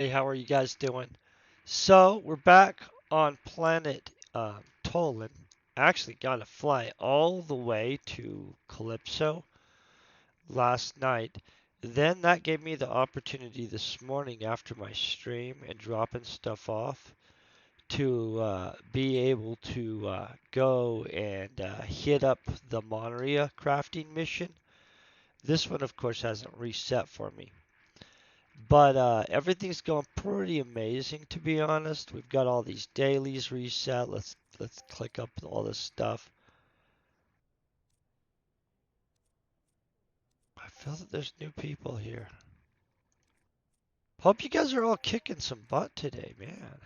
Hey, how are you guys doing? So, we're back on planet Toulan. Actually got to fly all the way to Calypso last night. Then that gave me the opportunity this morning after my stream and dropping stuff off to be able to go and hit up the Monria crafting mission. This one, of course, hasn't reset for me. But everything's going pretty amazing, to be honest. We've got all these dailies reset. Let's click up all this stuff. I feel that there's new people here. Hope you guys are all kicking some butt today, man.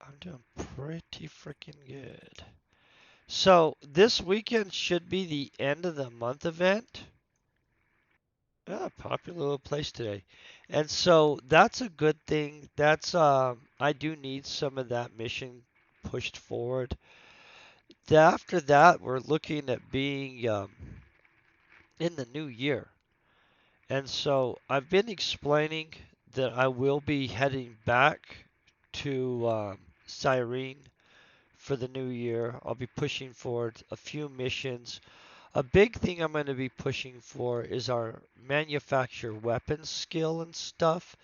I'm doing pretty freaking good. So this weekend should be the end of the month event. Yeah, popular little place today. And so that's a good thing. That's I do need some of that mission pushed forward. After that, we're looking at being in the new year. And so I've been explaining that I will be heading back to Cyrene for the new year. I'll be pushing forward a few missions. A big thing I'm going to be pushing for is our manufacture weapons skill and stuff.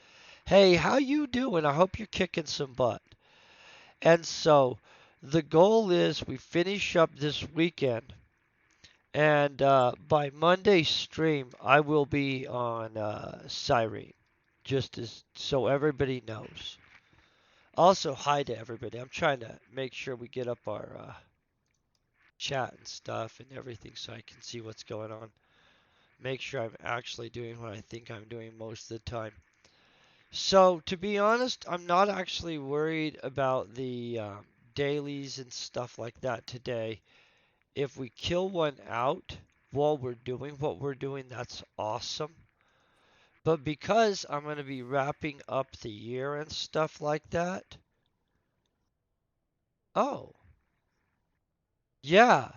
Hey, how you doing? I hope you're kicking some butt. And so the goal is we finish up this weekend. And by Monday's stream, I will be on Cyrene, just as so everybody knows. Also, hi to everybody. I'm trying to make sure we get up our chat and stuff and everything so I can see what's going on. Make sure I'm actually doing what I think I'm doing most of the time. So, to be honest, I'm not actually worried about the dailies and stuff like that today. If we kill one out while we're doing what we're doing, that's awesome. But because I'm going to be wrapping up the year and stuff like that, oh, yeah,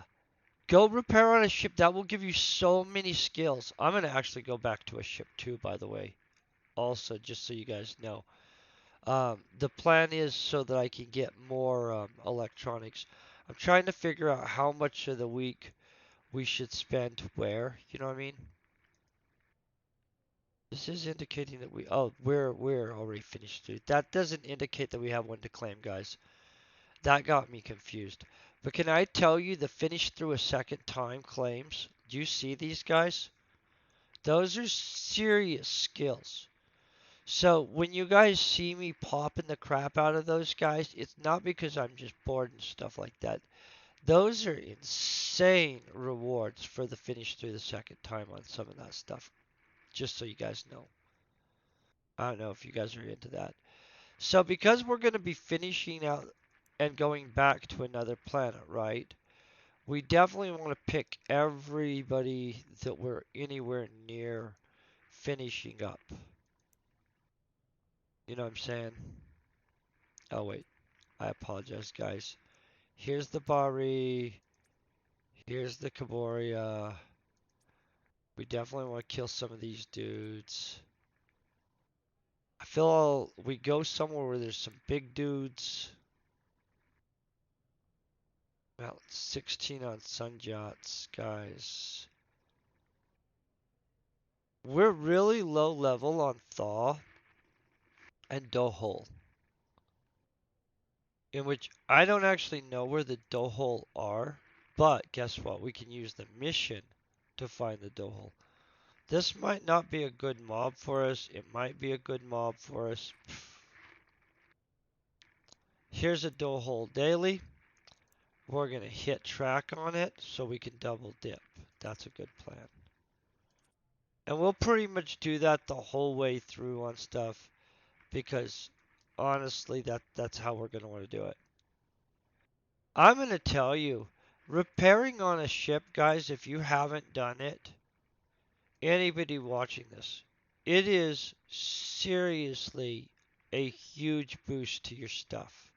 go repair on a ship. That will give you so many skills. I'm going to actually go back to a ship too, by the way. Also, just so you guys know. The plan is so that I can get more electronics. I'm trying to figure out how much of the week we should spend where. You know what I mean? This is indicating that we're already finished, dude. That doesn't indicate that we have one to claim, guys. That got me confused. But can I tell you the finish through a second time claims? Do you see these guys? Those are serious skills. So when you guys see me popping the crap out of those guys, it's not because I'm just bored and stuff like that. Those are insane rewards for the finish through the second time on some of that stuff. Just so you guys know. I don't know if you guys are into that. So because we're going to be finishing out and going back to another planet, right? We definitely want to pick everybody that we're anywhere near finishing up. You know what I'm saying? Oh wait, I apologize, guys. Here's the Bari. Here's the Kaboria. We definitely want to kill some of these dudes. I feel we go somewhere where there's some big dudes. About 16 on Sunjots, guys. We're really low level on Thaw and Dohol, in which I don't actually know where the Dohol are, but guess what? We can use the mission to find the Dohol. This might not be a good mob for us. It might be a good mob for us. Here's a Dohol daily. We're going to hit track on it so we can double dip. That's a good plan. And we'll pretty much do that the whole way through on stuff because honestly that's how we're going to want to do it. I'm going to tell you, repairing on a ship, guys, if you haven't done it, anybody watching this, it is seriously a huge boost to your stuff.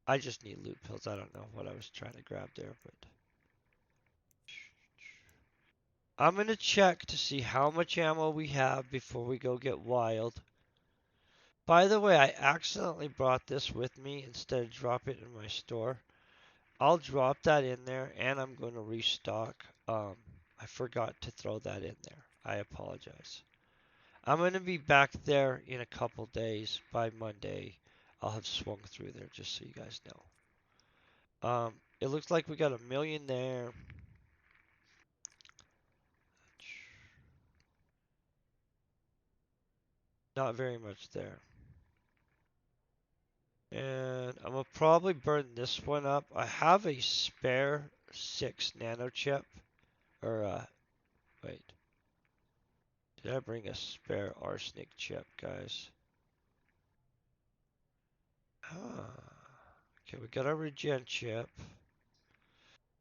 I just need loot pills. I don't know what I was trying to grab there, but I'm gonna check to see how much ammo we have before we go get wild. By the way, I accidentally brought this with me instead of drop it in my store. I'll drop that in there and I'm going to restock. I forgot to throw that in there. I apologize. I'm going to be back there in a couple days. By Monday, I'll have swung through there just so you guys know. It looks like we got a million there. Not very much there. And I'm going to probably burn this one up. I have a spare 6 nano chip. Or, wait. Did I bring a spare arsenic chip, guys? Okay, we got our regen chip.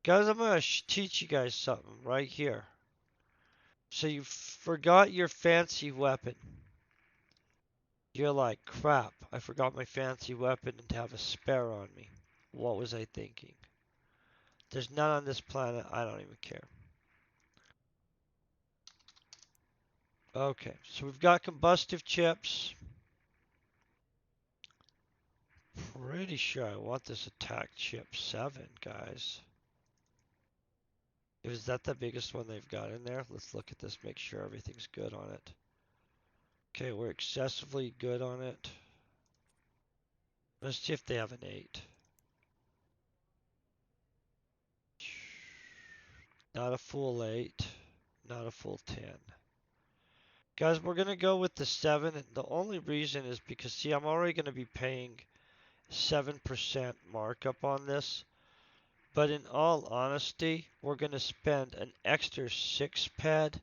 Guys, I'm going to teach you guys something right here. So you forgot your fancy weapon. You're like, crap, I forgot my fancy weapon and to have a spare on me. What was I thinking? There's none on this planet. I don't even care. Okay, so we've got combustive chips. Pretty sure I want this attack chip 7, guys. Is that the biggest one they've got in there? Let's look at this, make sure everything's good on it. Okay, we're excessively good on it. Let's see if they have an 8. Not a full 8. Not a full 10. Guys, we're going to go with the 7. And the only reason is because, see, I'm already going to be paying 7% markup on this. But in all honesty, we're going to spend an extra 6 ped.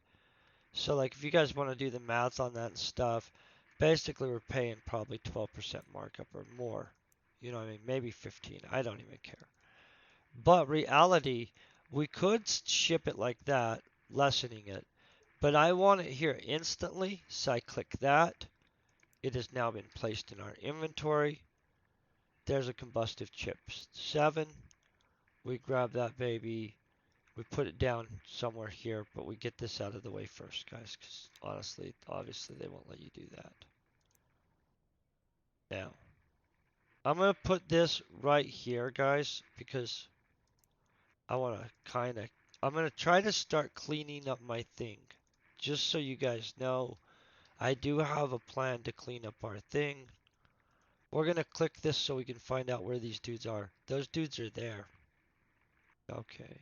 So, like, if you guys want to do the math on that and stuff, basically we're paying probably 12% markup or more. You know what I mean? Maybe 15. I don't even care. But reality, we could ship it like that, lessening it. But I want it here instantly, so I click that. It has now been placed in our inventory. There's a combustive chip 7. We grab that baby. We put it down somewhere here, but we get this out of the way first, guys, because honestly, obviously, they won't let you do that. Now, I'm going to put this right here, guys, because I want to I'm going to try to start cleaning up my thing. Just so you guys know, I do have a plan to clean up our thing. We're going to click this so we can find out where these dudes are. Those dudes are there. Okay.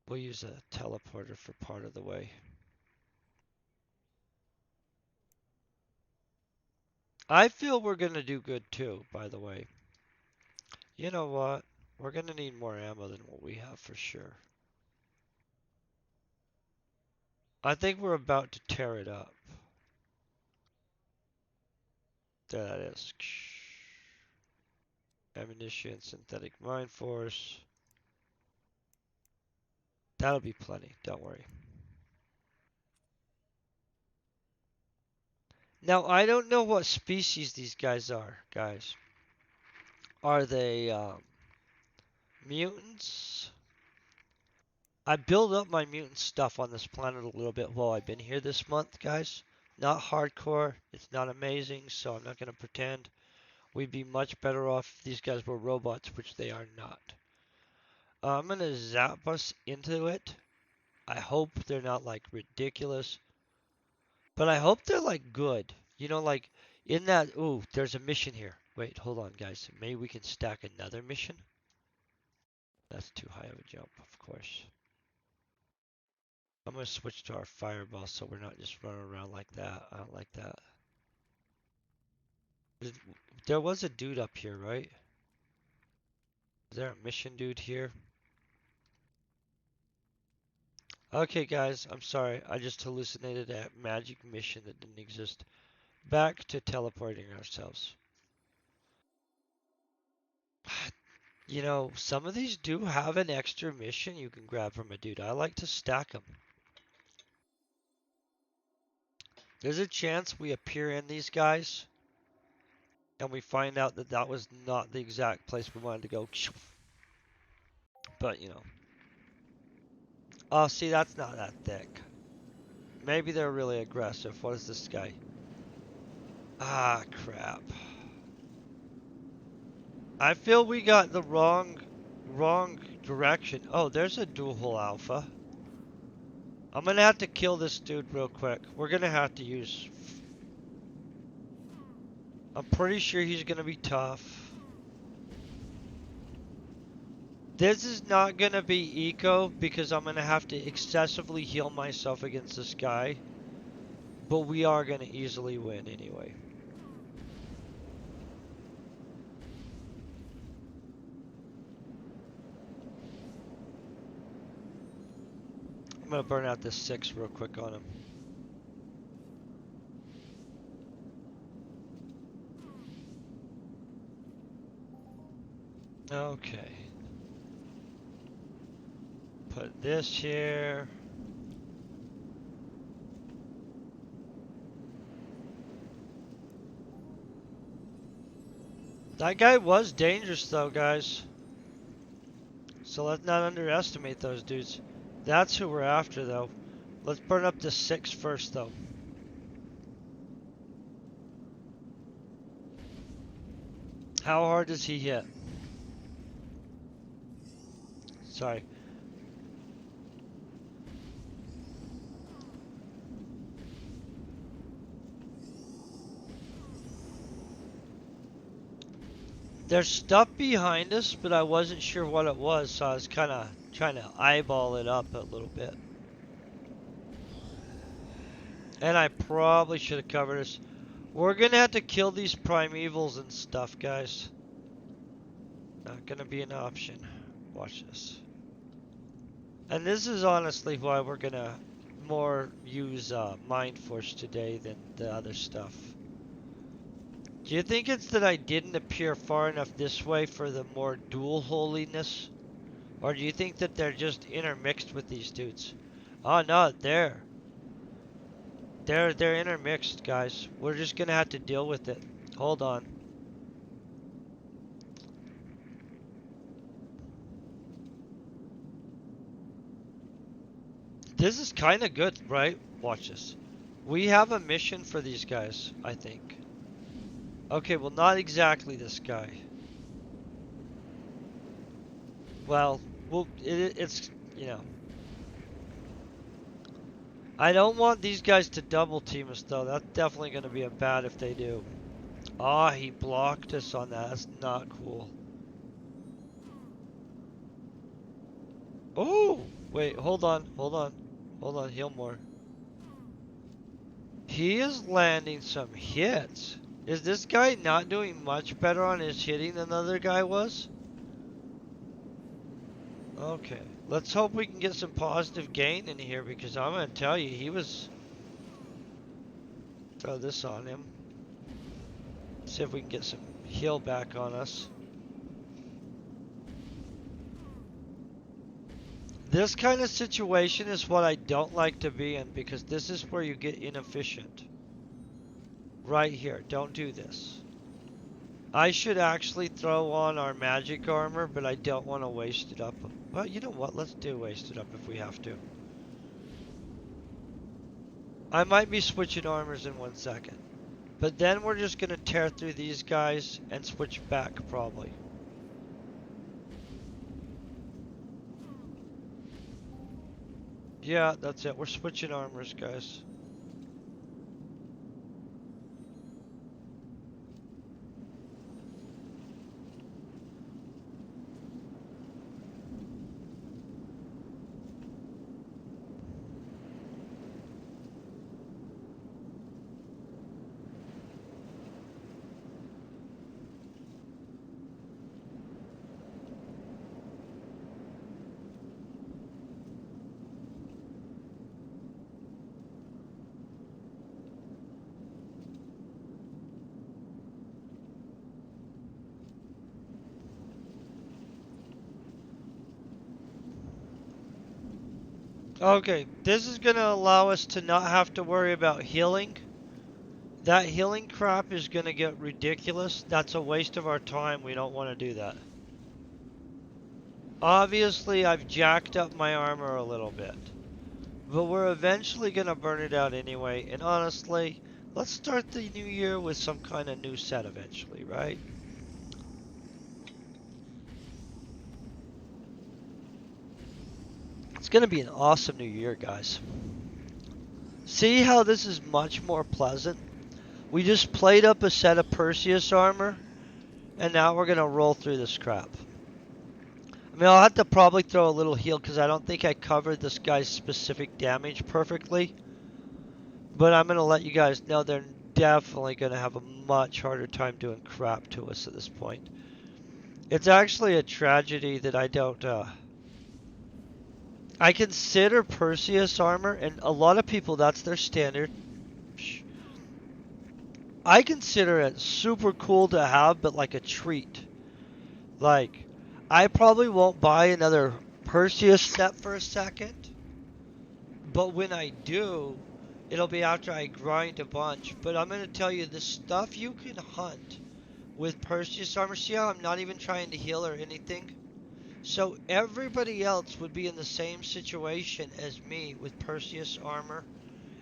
We'll use a teleporter for part of the way. I feel we're going to do good too, by the way. You know what? We're going to need more ammo than what we have for sure. I think we're about to tear it up. There that is. Ammunition, synthetic mine force. That'll be plenty, don't worry. Now, I don't know what species these guys are, guys. Are they mutants? I built up my mutant stuff on this planet a little bit while I've been here this month, guys. Not hardcore, it's not amazing, so I'm not going to pretend. We'd be much better off if these guys were robots, which they are not. I'm going to zap us into it. I hope they're not like ridiculous, but I hope they're like good. You know, like in that, ooh, there's a mission here. Wait, hold on, guys. Maybe we can stack another mission? That's too high of a jump, of course. I'm going to switch to our fireball so we're not just running around like that. I don't like that. There was a dude up here, right? Is there a mission dude here? Okay, guys, I'm sorry. I just hallucinated a magic mission that didn't exist. Back to teleporting ourselves. You know, some of these do have an extra mission you can grab from a dude. I like to stack them. There's a chance we appear in these guys and we find out that that was not the exact place we wanted to go. But, you know. Oh, see, that's not that thick. Maybe they're really aggressive. What is this guy? Ah, crap. I feel we got the wrong direction. Oh, there's a dual hull alpha. I'm gonna have to kill this dude real quick. We're gonna have to use... I'm pretty sure he's gonna be tough. This is not gonna be eco because I'm gonna have to excessively heal myself against this guy. But we are gonna easily win anyway. I'm gonna burn out this 6 real quick on him. Okay. Put this here. That guy was dangerous though, guys. So let's not underestimate those dudes. That's who we're after though. Let's burn up the 6 first though. How hard does he hit? Sorry. There's stuff behind us, but I wasn't sure what it was, so I was kind of trying to eyeball it up a little bit. And I probably should have covered this. We're going to have to kill these primevals and stuff, guys. Not going to be an option. Watch this. And this is honestly why we're going to more use Mind Force today than the other stuff. Do you think it's that I didn't appear far enough this way for the more dual holiness? Or do you think that they're just intermixed with these dudes? Oh no, they're intermixed, guys. We're just gonna have to deal with it. Hold on. This is kind of good, right? Watch this. We have a mission for these guys, I think. Okay, well, not exactly this guy. Well, it's, you know. I don't want these guys to double team us, though. That's definitely going to be a bad if they do. Ah, he blocked us on that. That's not cool. Oh, wait, hold on. Heal more. He is landing some hits. Is this guy not doing much better on his hitting than the other guy was? Okay. Let's hope we can get some positive gain in here because I'm going to tell you, he was... Throw this on him. See if we can get some heal back on us. This kind of situation is what I don't like to be in because this is where you get inefficient. Right here. Don't do this. I should actually throw on our magic armor, but I don't want to waste it up. Well, you know what? Let's do waste it up if we have to. I might be switching armors in 1 second. But then we're just going to tear through these guys and switch back probably. Yeah, that's it. We're switching armors, guys. Okay, this is going to allow us to not have to worry about healing. That healing crap is going to get ridiculous. That's a waste of our time. We don't want to do that. Obviously, I've jacked up my armor a little bit. But we're eventually gonna burn it out anyway, and honestly, let's start the new year with some kind of new set eventually, right? It's gonna be an awesome new year, guys. See how this is much more pleasant? We just played up a set of Perseus armor, and now we're gonna roll through this crap. I mean, I'll have to probably throw a little heal because I don't think I covered this guy's specific damage perfectly. But I'm gonna let you guys know they're definitely gonna have a much harder time doing crap to us at this point. It's actually a tragedy that I don't. I consider Perseus armor, and a lot of people that's their standard. I consider it super cool to have, but like a treat. Like, I probably won't buy another Perseus set for a second, but when I do, it'll be after I grind a bunch. But I'm gonna tell you, the stuff you can hunt with Perseus armor. See how I'm not even trying to heal or anything? So everybody else would be in the same situation as me with Perseus armor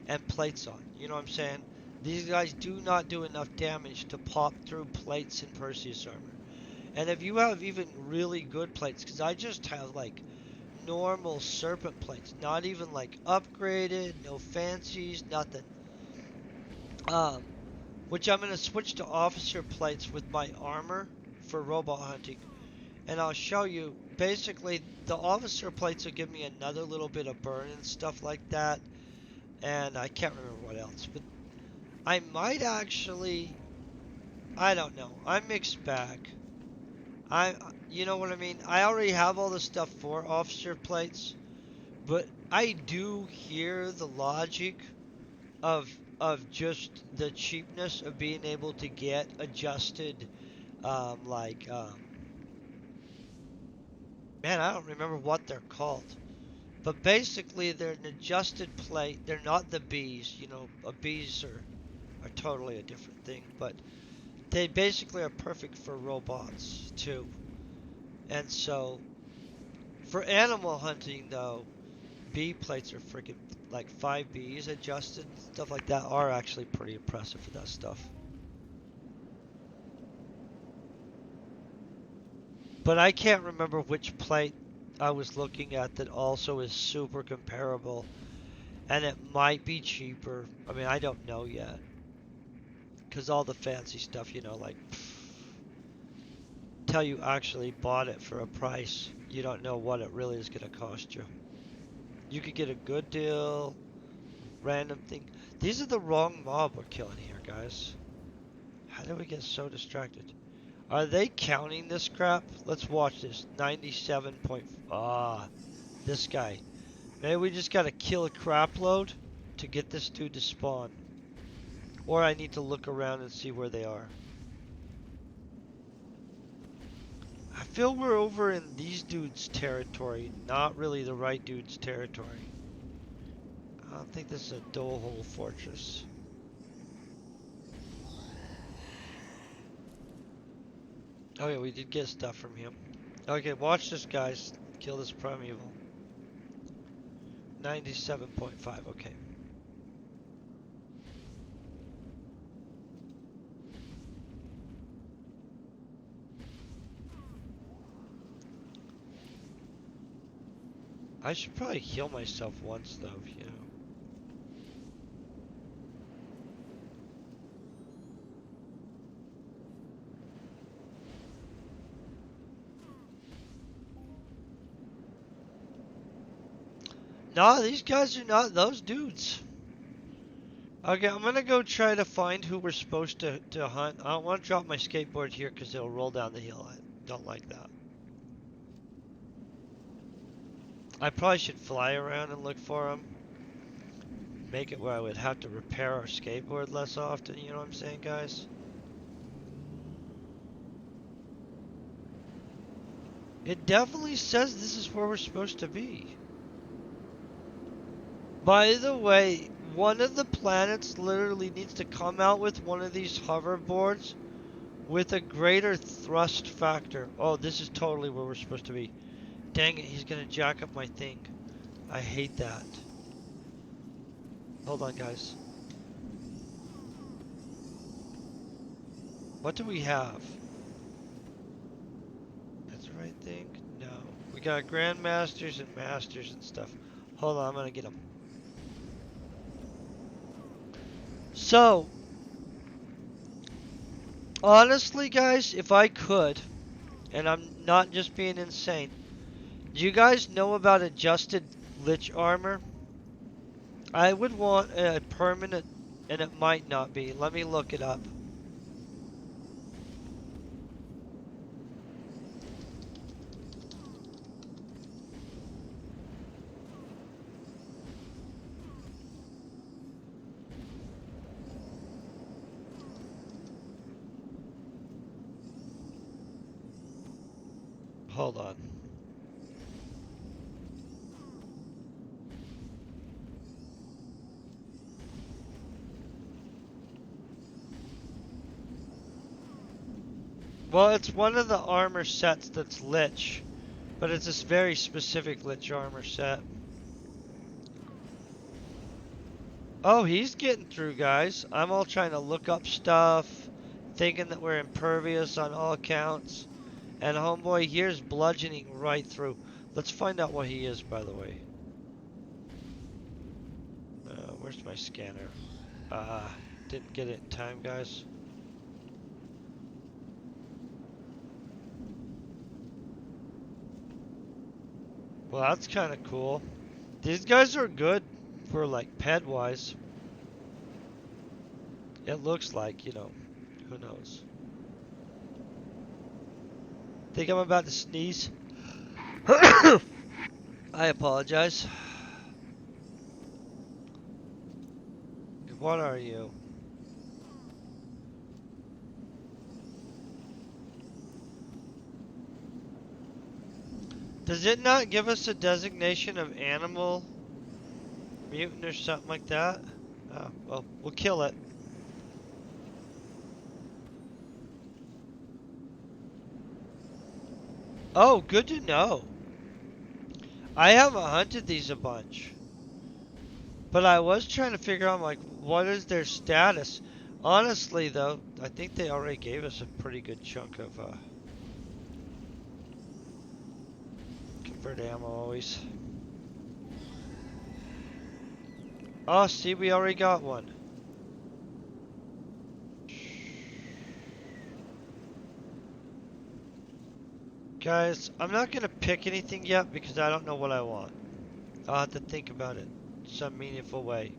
and plates on. You know what I'm saying? These guys do not do enough damage to pop through plates in Perseus armor. And if you have even really good plates, because I just have like normal serpent plates, not even like upgraded, no fancies, nothing. Um, which I'm going to switch to officer plates with my armor for robot hunting. And I'll show you, basically, the officer plates will give me another little bit of burn and stuff like that. And I can't remember what else. But I might actually, I don't know. I'm mixed bag. You know what I mean? I already have all the stuff for officer plates. But I do hear the logic of just the cheapness of being able to get adjusted, like, man, I don't remember what they're called. But basically, they're an adjusted plate. They're not the bees. You know, bees are totally a different thing. But they basically are perfect for robots, too. And so, for animal hunting, though, bee plates are freaking, like 5 Bs adjusted. Stuff like that are actually pretty impressive for that stuff. But I can't remember which plate I was looking at that also is super comparable. And it might be cheaper. I mean, I don't know yet. Because all the fancy stuff, you know, like, till you actually bought it for a price, you don't know what it really is going to cost you. You could get a good deal, random thing. These are the wrong mob we're killing here, guys. How did we get so distracted? Are they counting this crap? Let's watch this. 97 point. Ah, this guy. Maybe we just gotta kill a crap load to get this dude to spawn. Or I need to look around and see where they are. I feel we're over in these dudes' territory, not really the right dude's territory. I don't think this is a dole hole fortress. Oh yeah, we did get stuff from him. Okay, watch this, guys. Kill this primeval. 97.5, okay. I should probably heal myself once, though, you know. No, these guys are not those dudes. Okay, I'm gonna go try to find who we're supposed to hunt. I don't want to drop my skateboard here because it'll roll down the hill. I don't like that. I probably should fly around and look for them. Make it where I would have to repair our skateboard less often, you know what I'm saying, guys? It definitely says this is where we're supposed to be. By the way, one of the planets literally needs to come out with one of these hoverboards with a greater thrust factor. Oh, this is totally where we're supposed to be. Dang it, he's gonna jack up my thing. I hate that. Hold on, guys. What do we have? That's the right thing? No. We got Grandmasters and Masters and stuff. Hold on, I'm gonna get them. So, honestly, guys, if I could, and I'm not just being insane, do you guys know about adjusted Lich armor? I would want a permanent, and it might not be. Let me look it up. Hold on. Well, it's one of the armor sets that's Lich, but it's this very specific Lich armor set. Oh, he's getting through, guys. I'm all trying to look up stuff, thinking that we're impervious on all accounts. And homeboy here's bludgeoning right through. Let's find out what he is, by the way. Where's my scanner? Didn't get it in time, guys. Well, that's kind of cool. These guys are good for, like, ped-wise. It looks like, you know, who knows. Think I'm about to sneeze? I apologize. What are you? Does it not give us a designation of animal mutant or something like that? Oh, well, we'll kill it. Oh, good to know. I haven't hunted these a bunch. But I was trying to figure out, like, what is their status? Honestly, though, I think they already gave us a pretty good chunk of, convert ammo always. Oh, see, we already got one. Guys, I'm not going to pick anything yet because I don't know what I want. I'll have to think about it some meaningful way.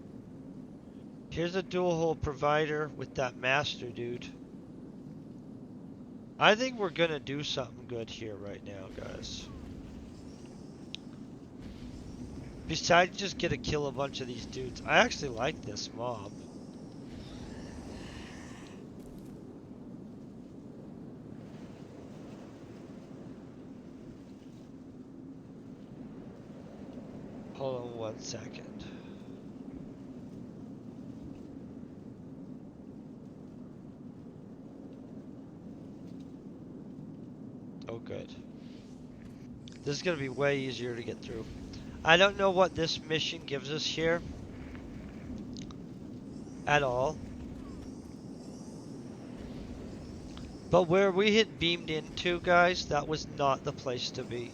Here's a dual hole provider with that master dude. I think we're going to do something good here right now, guys. Besides just get to kill a bunch of these dudes. I actually like this mob. Hold on 1 second. Oh, good. This is going to be way easier to get through. I don't know what this mission gives us here at all. But where we had beamed into, guys, that was not the place to be.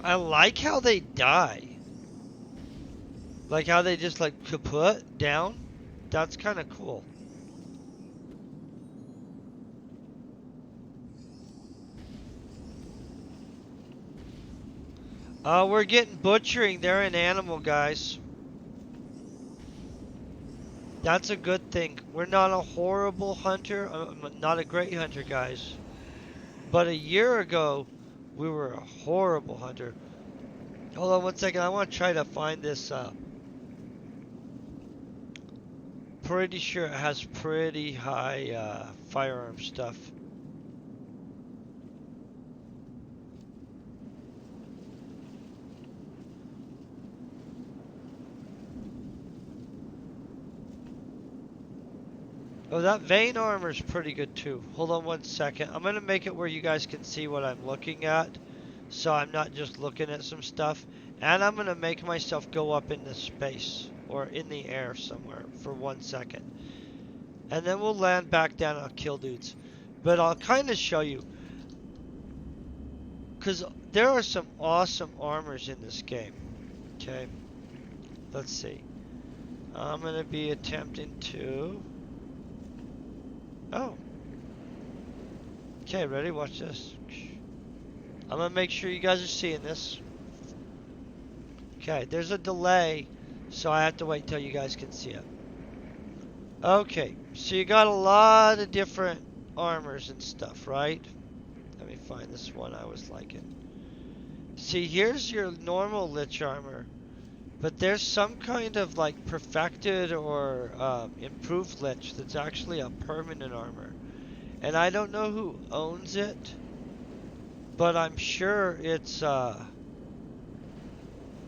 I like how they die. Like how they just like kaput down. That's kind of cool. We're getting butchering. They're an animal, guys. That's a good thing. We're not a horrible hunter. Not a great hunter, guys. But a year ago, we were a horrible hunter. Hold on 1 second. I want to try to find this. Pretty sure it has pretty high firearm stuff. Oh, that vein armor's pretty good too. Hold on one second. I'm gonna make it where you guys can see what I'm looking at, so I'm not just looking at some stuff. And I'm gonna make myself go up into space or in the air somewhere for 1 second, and then we'll land back down and I'll kill dudes. But I'll kind of show you, cause there are some awesome armors in this game. Okay, let's see. I'm gonna be attempting to. Oh. Okay, ready? Watch this. I'm gonna make sure you guys are seeing this. Okay, there's a delay, so I have to wait till you guys can see it. Okay, so you got a lot of different armors and stuff, right? Let me find this one I was liking. See, here's your normal Lich armor, but there's some kind of like perfected or improved Lich that's actually a permanent armor. And I don't know who owns it, but I'm sure it's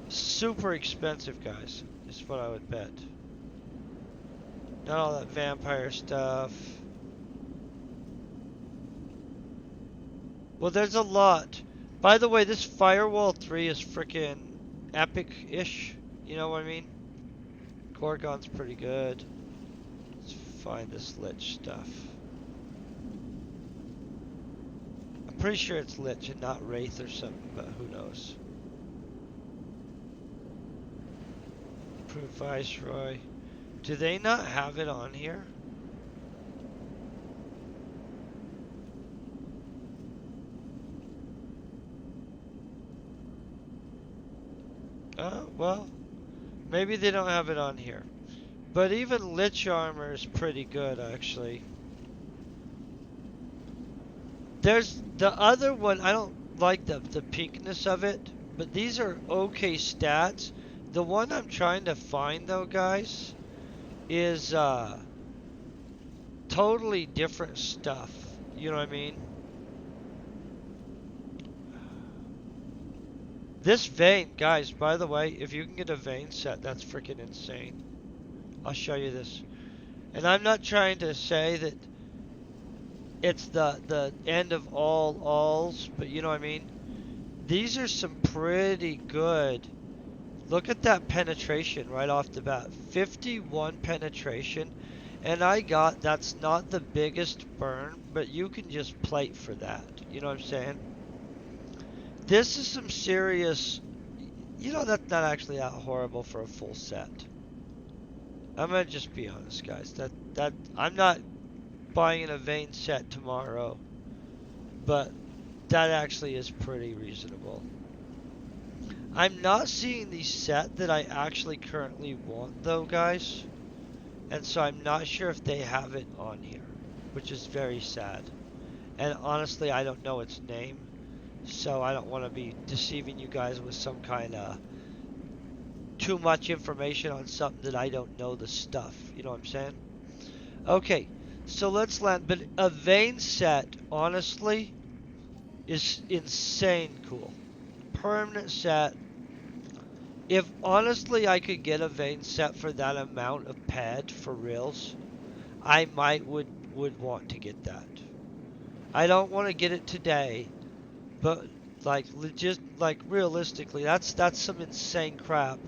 super expensive, guys. Is what I would bet. Not all that vampire stuff. Well, there's a lot. By the way, this Firewall 3 is freaking epic-ish. You know what I mean? Gorgon's pretty good. Let's find this Lich stuff. I'm pretty sure it's Lich and not Wraith or something, but who knows. Improved Viceroy. Do they not have it on here? Well, maybe they don't have it on here. But even Lich armor is pretty good, actually. There's the other one, I don't like the pinkness of it, but these are okay stats. The one I'm trying to find, though, guys, is totally different stuff. You know what I mean? This vein, guys, by the way, if you can get a vein set, that's freaking insane. I'll show you this. And I'm not trying to say that it's the end of all alls, but you know what I mean? These are some pretty good. Look at that penetration right off the bat. 51 penetration. And I got, that's not the biggest burn, but you can just plate for that. You know what I'm saying? This is some serious, you know, that's not actually that horrible for a full set. I'm gonna just be honest, guys. That I'm not buying a vein set tomorrow, but that actually is pretty reasonable. I'm not seeing the set that I actually currently want, though, guys, and so I'm not sure if they have it on here, which is very sad. And honestly, I don't know its name, so I don't want to be deceiving you guys with some kind of too much information on something that I don't know the stuff. You know what I'm saying? Okay, so let's land. But a vein set, honestly, is insane cool. Permanent set. If honestly I could get a vein set for that amount of pad for reals, I would want to get that. I don't want to get it today, but like realistically, that's some insane crap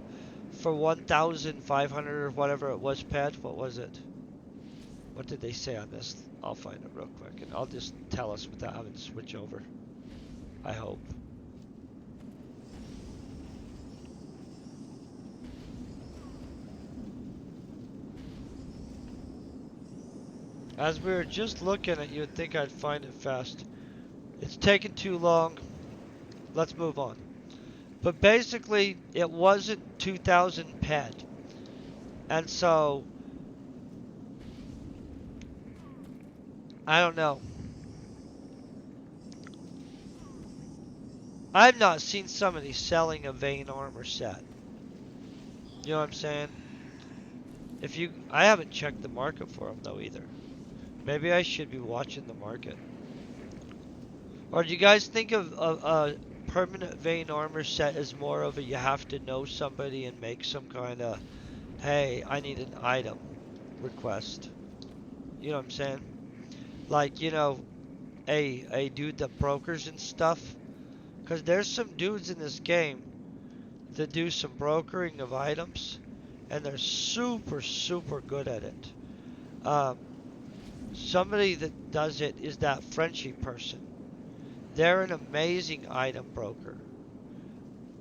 for 1,500 or whatever it was pad. What was it? What did they say on this? I'll find it real quick and I'll just tell us without having to switch over. I hope. As we were just looking at, you'd think I'd find it fast. It's taken too long. Let's move on. But basically, it wasn't 2,000 ped. And so, I don't know. I've not seen somebody selling a vein armor set. You know what I'm saying? I haven't checked the market for them though either. Maybe I should be watching the market. Or do you guys think of a permanent vein armor set as more of a you have to know somebody and make some kind of, hey, I need an item request? You know what I'm saying? Like, a dude that brokers and stuff. Because there's some dudes in this game that do some brokering of items, and they're super, super good at it. Um, Somebody that does it is that Frenchy person. They're an amazing item broker.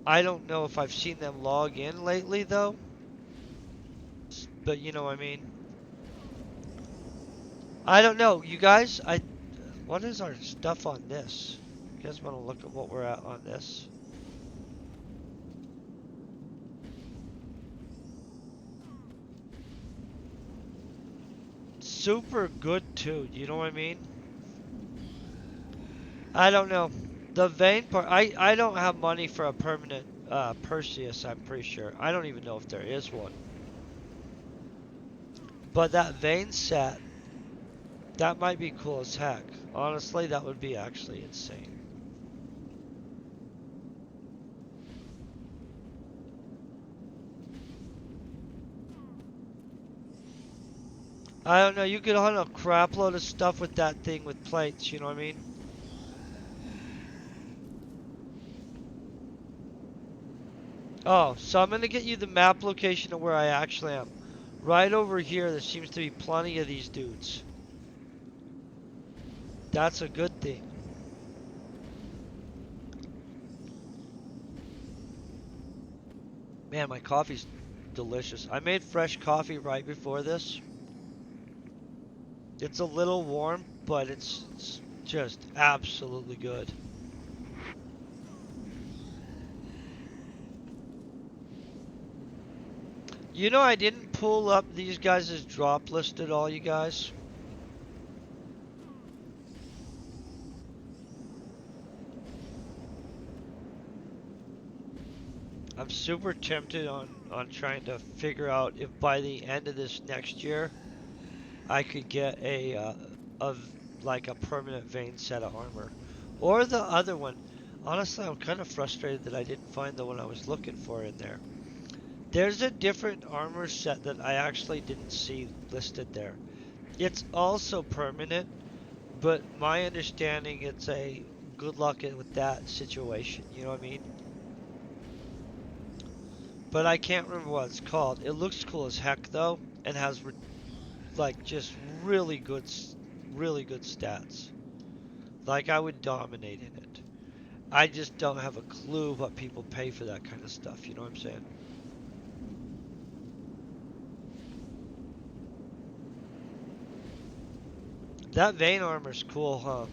I don't know if I've seen them log in lately though, but you know what I mean. I don't know, you guys. What is our stuff on this? You guys want to look at what we're at on this? Super good too. You know what I mean? I don't know. The vein part. I don't have money for a permanent Perseus. I'm pretty sure. I don't even know if there is one. But that vein set, that might be cool as heck. Honestly, that would be actually insane. I don't know. You could hunt a crap load of stuff with that thing with plates. You know what I mean? Oh, so I'm gonna get you the map location of where I actually am. Right over here, there seems to be plenty of these dudes. That's a good thing. Man, my coffee's delicious. I made fresh coffee right before this. It's a little warm, but it's just absolutely good. You know, I didn't pull up these guys' drop list at all, you guys. I'm super tempted on trying to figure out if by the end of this next year I could get a like a permanent vein set of armor, or the other one. Honestly, I'm kind of frustrated that I didn't find the one I was looking for in there. There's a different armor set that I actually didn't see listed there. It's also permanent, but my understanding it's a good luck with that situation. You know what I mean? But I can't remember what it's called. It looks cool as heck though, and has like just really good stats. Like I would dominate in it. I just don't have a clue what people pay for that kind of stuff. You know what I'm saying? That vein armor's cool, huh?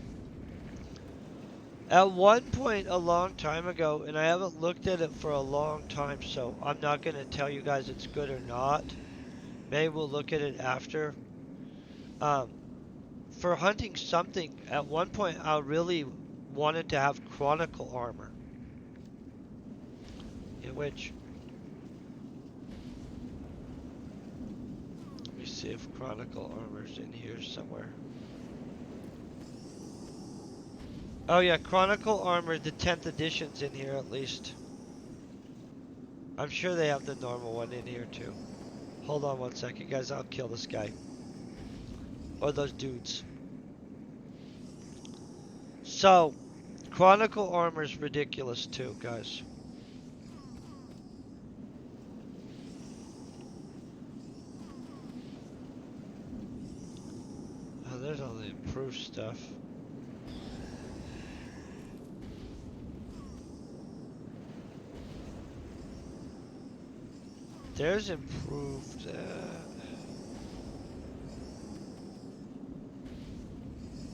At one point a long time ago, and I haven't looked at it for a long time, so I'm not going to tell you guys it's good or not. Maybe we'll look at it after. Um, for hunting something, at one point I really wanted to have Chronicle armor. In which, let me see if Chronicle armor's in here somewhere. Oh yeah, Chronicle armor, the 10th edition's in here at least. I'm sure they have the normal one in here too. Hold on one second, guys. I'll kill this guy. Or those dudes. So, Chronicle armor's ridiculous too, guys. Oh, there's all the improved stuff. There's improved.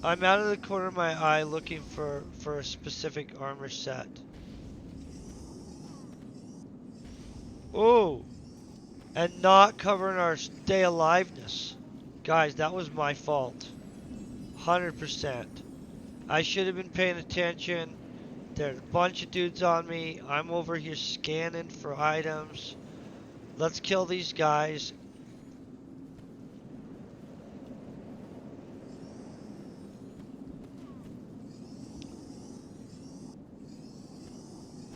I'm out of the corner of my eye looking for a specific armor set. Oh, and not covering our stay aliveness. Guys, that was my fault. 100%. I should have been paying attention. There's a bunch of dudes on me. I'm over here scanning for items. Let's kill these guys.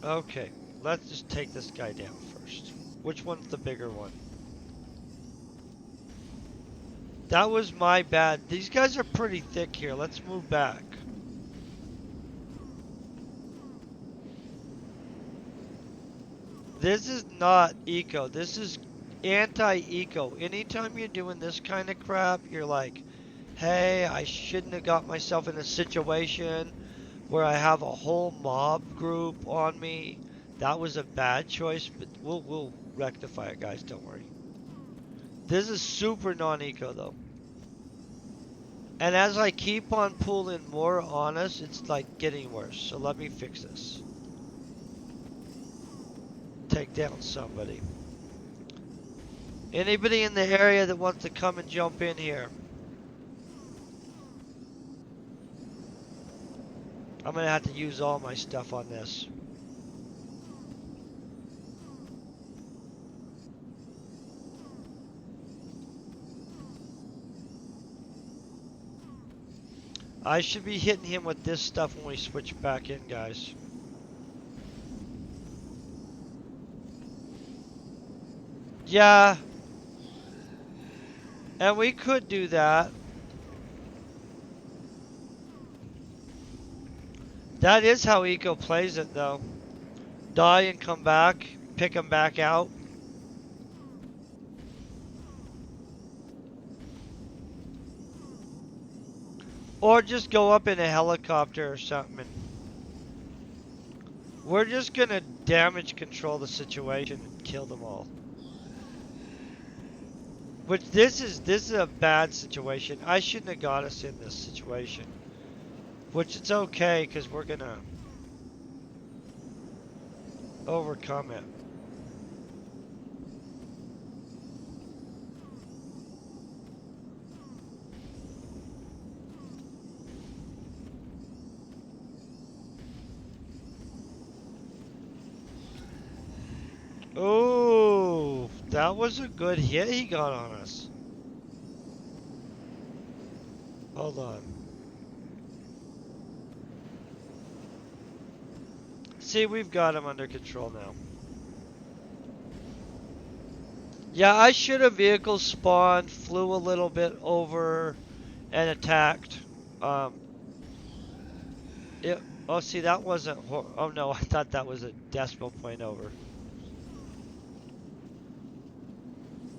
Okay, let's just take this guy down first. Which one's the bigger one? That was my bad. These guys are pretty thick here. Let's move back. This is not eco. This is anti-eco. Anytime you're doing this kind of crap, you're like, hey, I shouldn't have got myself in a situation where I have a whole mob group on me. That was a bad choice, but we'll rectify it, guys. Don't worry. This is super non-eco though. And as I keep on pulling more on us, it's like getting worse. So let me fix this. Take down somebody. Anybody in the area that wants to come and jump in here? I'm gonna have to use all my stuff on this. I should be hitting him with this stuff when we switch back in, guys. Yeah. And we could do that. That is how Eco plays it, though. Die and come back. Pick them back out. Or just go up in a helicopter or something. We're just gonna damage control the situation and kill them all. Which this is a bad situation. I shouldn't have got us in this situation. Which it's okay, because we're gonna overcome it. Oh, that was a good hit he got on us. Hold on. See, we've got him under control now. Yeah, I should have vehicles spawned, flew a little bit over, and attacked. Oh, see, that wasn't. Oh no, I thought that was a decimal point over.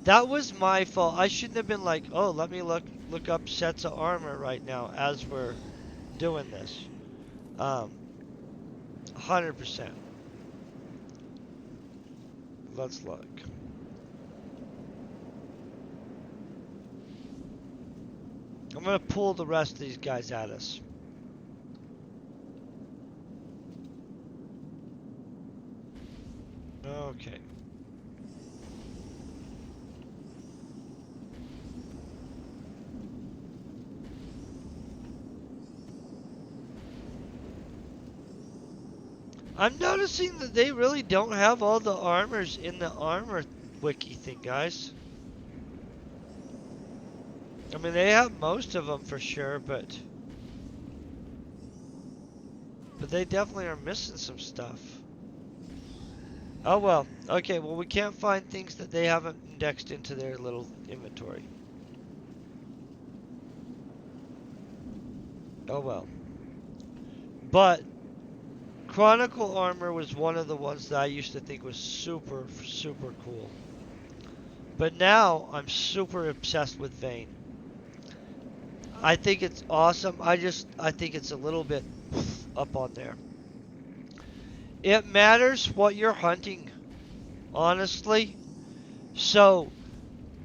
That was my fault. I shouldn't have been like, oh, let me look up sets of armor right now as we're doing this. 100%. Let's look. I'm gonna pull the rest of these guys at us. Okay. I'm noticing that they really don't have all the armors in the armor wiki thing, guys. I mean, they have most of them for sure, but they definitely are missing some stuff. Oh well. Okay, well we can't find things that they haven't indexed into their little inventory. Oh well. But Chronicle armor was one of the ones that I used to think was super, super cool. But now I'm super obsessed with Vane. I think it's awesome. I think it's a little bit up on there. It matters what you're hunting, honestly. So,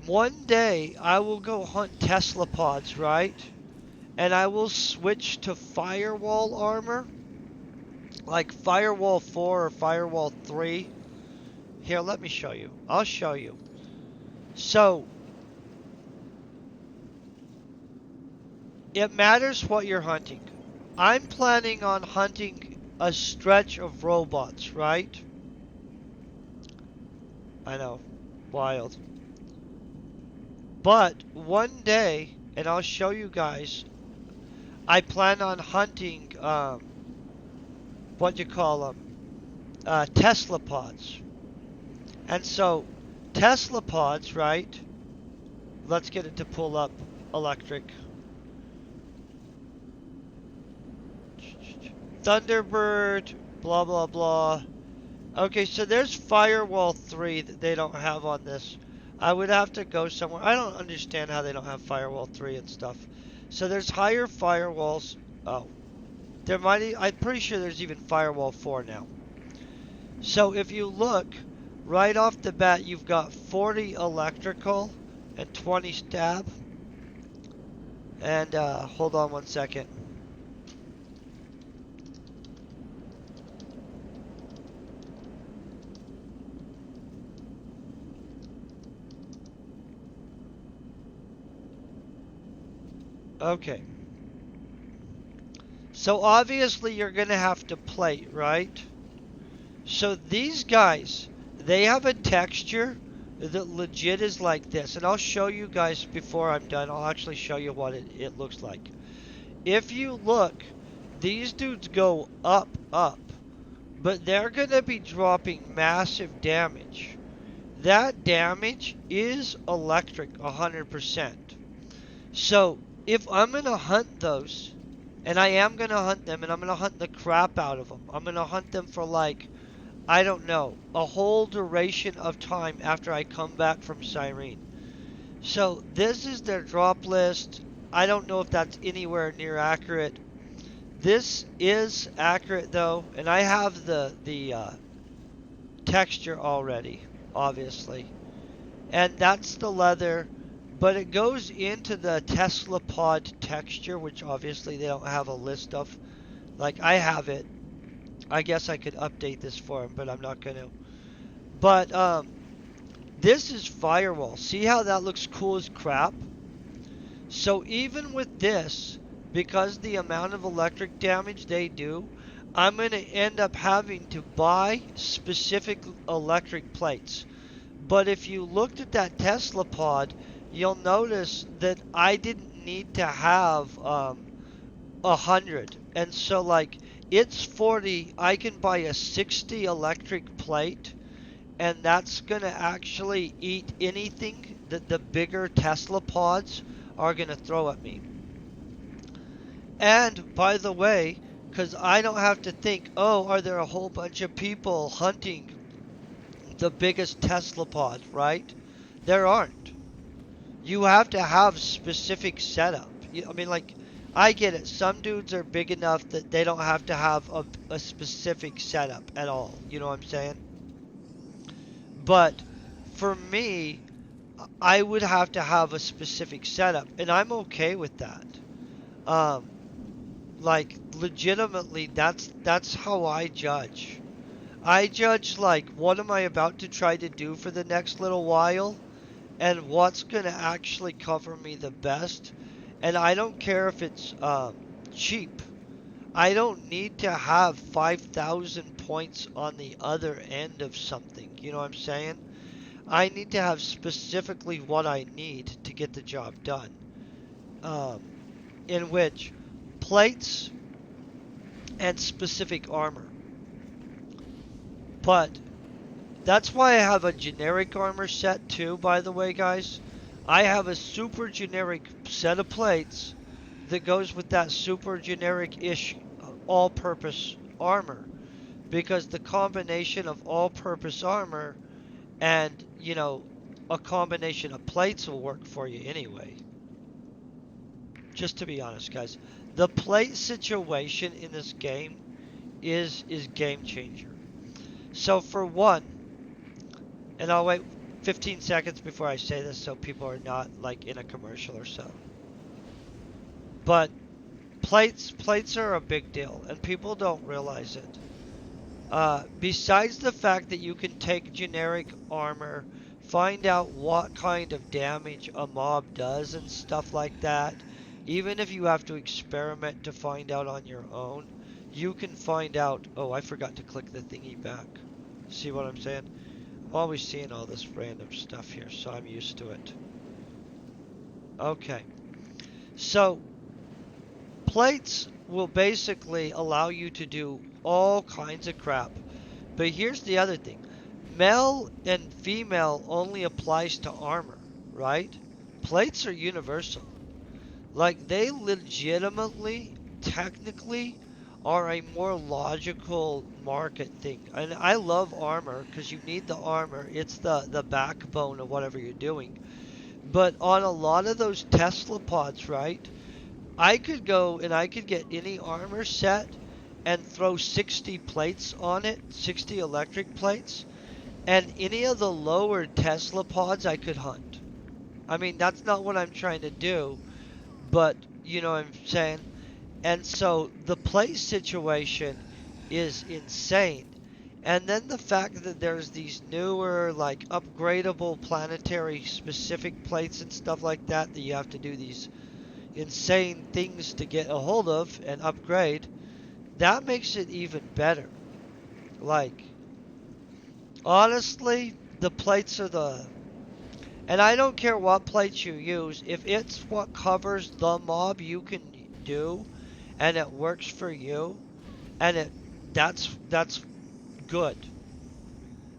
one day I will go hunt Tesla pods, right? And I will switch to firewall armor. Like Firewall 4 or Firewall 3. Here, let me show you. I'll show you. So, it matters what you're hunting. I'm planning on hunting a stretch of robots, right? I know. Wild. But one day, and I'll show you guys, I plan on hunting, what you call them, Tesla pods. And so, Tesla pods, right? Let's get it to pull up electric. Thunderbird, blah blah blah. Okay, so there's Firewall 3 that they don't have on this. I would have to go somewhere. I don't understand how they don't have Firewall 3 and stuff. So there's higher firewalls. Oh, there might. I'm pretty sure there's even Firewall 4 now. So if you look right off the bat, you've got 40 electrical and 20 stab. And hold on one second. Okay. So obviously you're going to have to plate, right? So these guys, they have a texture that legit is like this. And I'll show you guys before I'm done. I'll actually show you what it looks like. If you look, these dudes go up, up. But they're going to be dropping massive damage. That damage is electric 100%. So if I'm going to hunt those, and I am going to hunt them, and I'm going to hunt the crap out of them. I'm going to hunt them for like, I don't know, a whole duration of time after I come back from Cyrene. So this is their drop list. I don't know if that's anywhere near accurate. This is accurate though, and I have the texture already, obviously. And that's the leather, but it goes into the Tesla pod texture, which obviously they don't have a list of. Like, I have it. I guess I could update this for them, but I'm not going to. But this is Firewall. See how that looks cool as crap? So even with this, because the amount of electric damage they do, I'm going to end up having to buy specific electric plates. But if you looked at that Tesla pod, you'll notice that I didn't need to have 100. And so like, it's 40, I can buy a 60 electric plate, and that's going to actually eat anything that the bigger Tesla pods are going to throw at me. And by the way, because I don't have to think, oh, are there a whole bunch of people hunting the biggest Tesla pod, right? There aren't. You have to have specific setup. I mean, like, I get it. Some dudes are big enough that they don't have to have a specific setup at all. You know what I'm saying? But for me, I would have to have a specific setup, and I'm okay with that. Like, legitimately, that's how I judge. I judge, like, what am I about to try to do for the next little while, and what's going to actually cover me the best. And I don't care if it's cheap. I don't need to have 5,000 points on the other end of something. You know what I'm saying? I need to have specifically what I need to get the job done. In which plates and specific armor. But that's why I have a generic armor set too, by the way, guys. I have a super generic set of plates that goes with that super generic-ish all-purpose armor. Because the combination of all-purpose armor and, you know, a combination of plates will work for you anyway. Just to be honest, guys. The plate situation in this game is game changer. So for one, and I'll wait 15 seconds before I say this so people are not like in a commercial or so. But plates are a big deal, and people don't realize it. Besides the fact that you can take generic armor, find out what kind of damage a mob does and stuff like that, even if you have to experiment to find out on your own, you can find out. Oh, I forgot to click the thingy back. See what I'm saying? I'm always seeing all this random stuff here, so I'm used to it. Okay. So, plates will basically allow you to do all kinds of crap. But here's the other thing. Male and female only applies to armor, right? Plates are universal. Like, they legitimately, technically, are a more logical market thing. And I love armor because you need the armor. It's the backbone of whatever you're doing. But on a lot of those Tesla pods, right? I could go and I could get any armor set and throw 60 plates on it, 60 electric plates, and any of the lower Tesla pods I could hunt. I mean, that's not what I'm trying to do, but you know what I'm saying? And so the plate situation is insane. And then the fact that there's these newer, like upgradable planetary specific plates and stuff like that you have to do these insane things to get a hold of and upgrade, that makes it even better. Like, honestly, the plates are the. And I don't care what plates you use, if it's what covers the mob you can do and it works for you and that's good.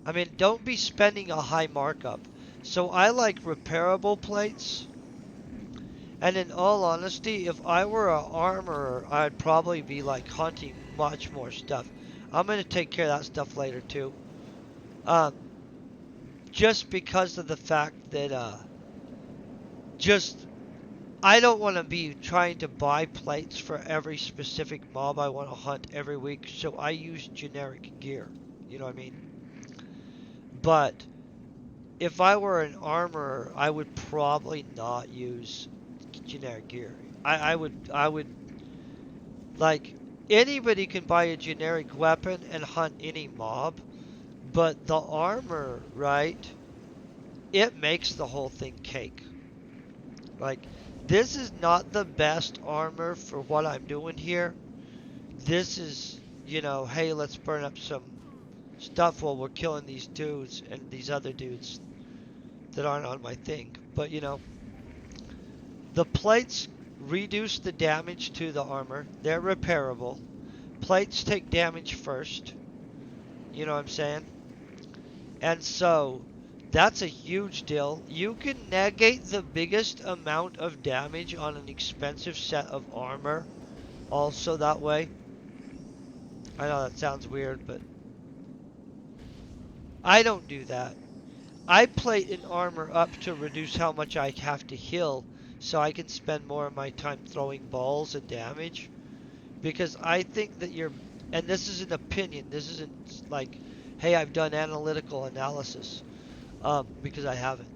I mean, don't be spending a high markup. So I like repairable plates. And in all honesty, if I were an armorer, I'd probably be like hunting much more stuff. I'm gonna take care of that stuff later too. Um, just because of the fact that just I don't want to be trying to buy plates for every specific mob I want to hunt every week, so I use generic gear. You know what I mean? But if I were an armorer, I would probably not use generic gear. I would like anybody can buy a generic weapon and hunt any mob, but the armor, right? It makes the whole thing cake. Like, this is not the best armor for what I'm doing here. This is, hey, let's burn up some stuff while we're killing these dudes and these other dudes that aren't on my thing. But, the plates reduce the damage to the armor. They're repairable. Plates take damage first. You know what I'm saying? And so that's a huge deal. You can negate the biggest amount of damage on an expensive set of armor also that way. I know that sounds weird, but I don't do that. I plate an armor up to reduce how much I have to heal so I can spend more of my time throwing balls and damage. Because I think that and this is an opinion, this isn't like, hey, I've done analytical analysis. Because I haven't.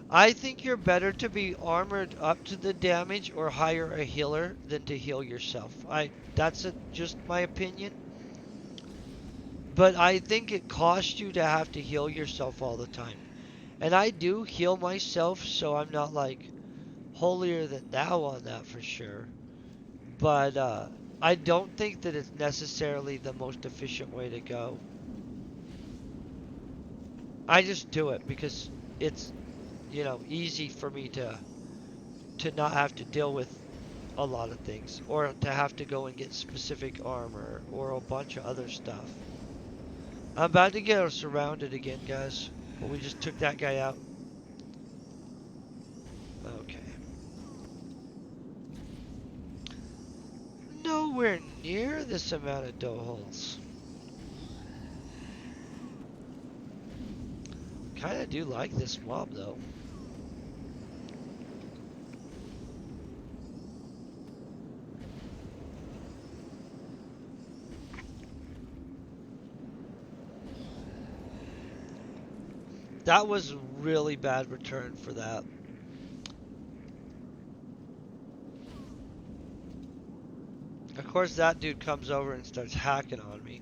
I think you're better to be armored up to the damage or hire a healer than to heal yourself. That's just my opinion. But I think it costs you to have to heal yourself all the time. And I do heal myself, so I'm not like holier than thou on that for sure. But I don't think that it's necessarily the most efficient way to go. I just do it because it's easy for me to not have to deal with a lot of things or to have to go and get specific armor or a bunch of other stuff. I'm about to get us surrounded again, guys. But we just took that guy out. Okay. Nowhere near this amount of dough holes. Kinda do like this mob though. That was really bad return for that. Of course, that dude comes over and starts hacking on me.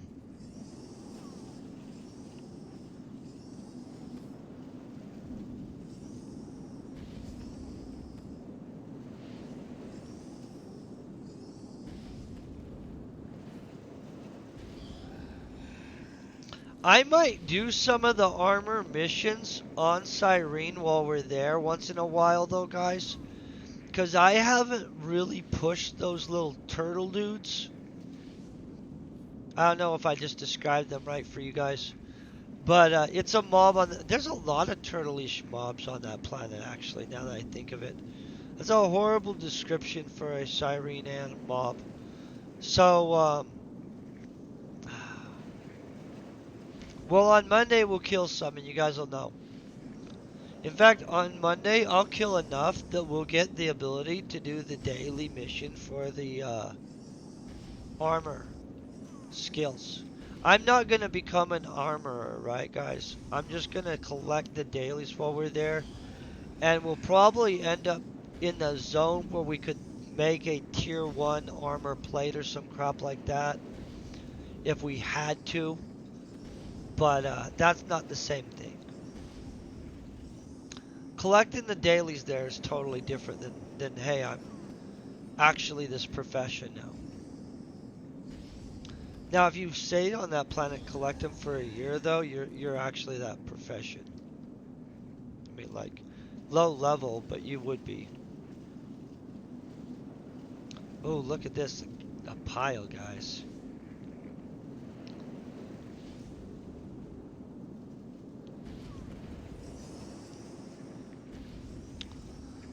I might do some of the armor missions on Cyrene while we're there once in a while, though, guys. Because I haven't really pushed those little turtle dudes. I don't know if I just described them right for you guys. But it's a mob on there's a lot of turtle-ish mobs on that planet, actually, now that I think of it. That's a horrible description for a Siren and mob. So, well, on Monday we'll kill some, and you guys will know. In fact, on Monday I'll kill enough that we'll get the ability to do the daily mission for the armor skills. I'm not gonna become an armorer, right, guys? I'm just gonna collect the dailies while we're there, and we'll probably end up in the zone where we could make a tier 1 armor plate or some crap like that if we had to, but that's not the same thing. Collecting the dailies there is totally different than hey, I'm actually this profession now. Now, if you stayed on that planet, collect them for a year, though, you're actually that profession. I mean, like, low level, but you would be. Oh, look at this, a pile, guys.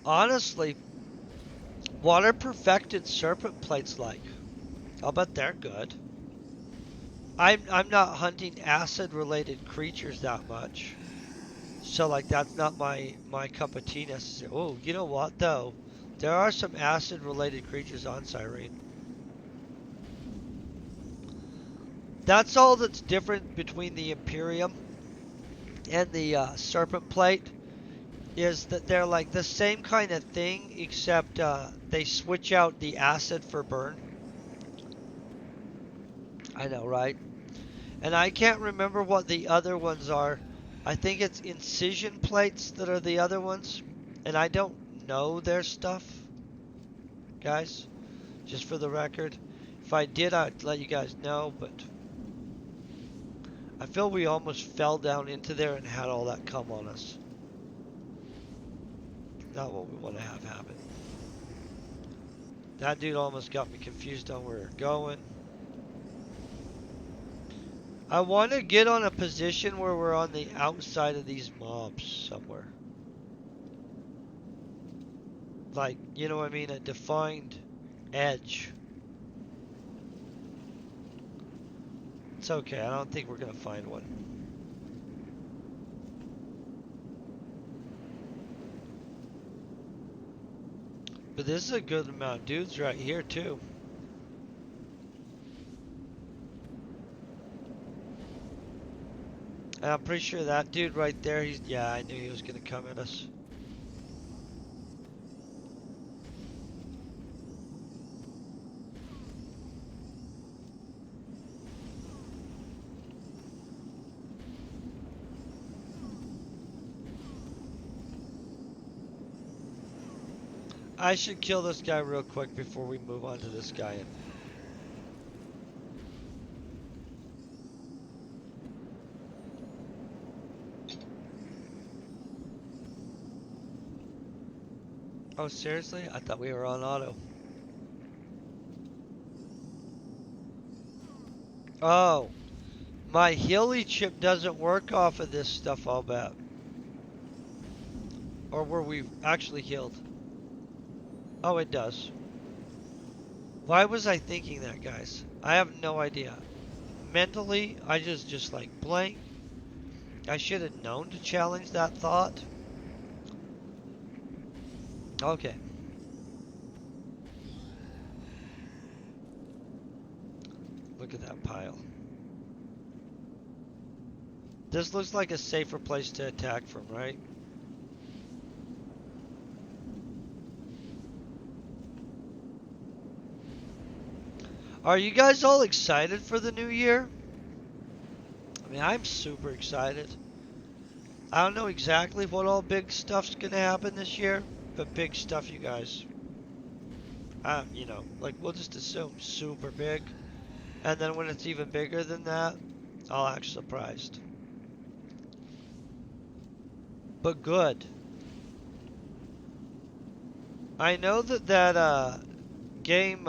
Honestly, what are perfected serpent plates like? I'll bet they're good. I'm not hunting acid-related creatures that much. So like that's not my cup of tea necessarily. Oh, you know what though? There are some acid related creatures on Cyrene. That's all that's different between the Imperium and the Serpent Plate is that they're like the same kind of thing except they switch out the acid for burn. I know, right? And I can't remember what the other ones are. I think it's incision plates that are the other ones. And I don't know their stuff, guys. Just for the record. If I did, I'd let you guys know, but I feel we almost fell down into there and had all that come on us. Not what we want to have happen. That dude almost got me confused on where we're going. I want to get on a position where we're on the outside of these mobs somewhere. Like, you know what I mean? A defined edge. It's okay, I don't think we're going to find one. But this is a good amount of dudes right here, too. And I'm pretty sure that dude right there, yeah, I knew he was going to come at us. I should kill this guy real quick before we move on to this guy. Oh, seriously? I thought we were on auto. Oh, my Healy chip doesn't work off of this stuff, I'll bet. Or were we actually healed? Oh, it does. Why was I thinking that, guys? I have no idea. Mentally, I just like blank. I should have known to challenge that thought. Okay. Look at that pile. This looks like a safer place to attack from, right? Are you guys all excited for the new year? I mean, I'm super excited. I don't know exactly what all big stuff's gonna happen this year, but big stuff, you guys. You know, like we'll just assume super big. And then when it's even bigger than that, I'll act surprised. But good. I know that game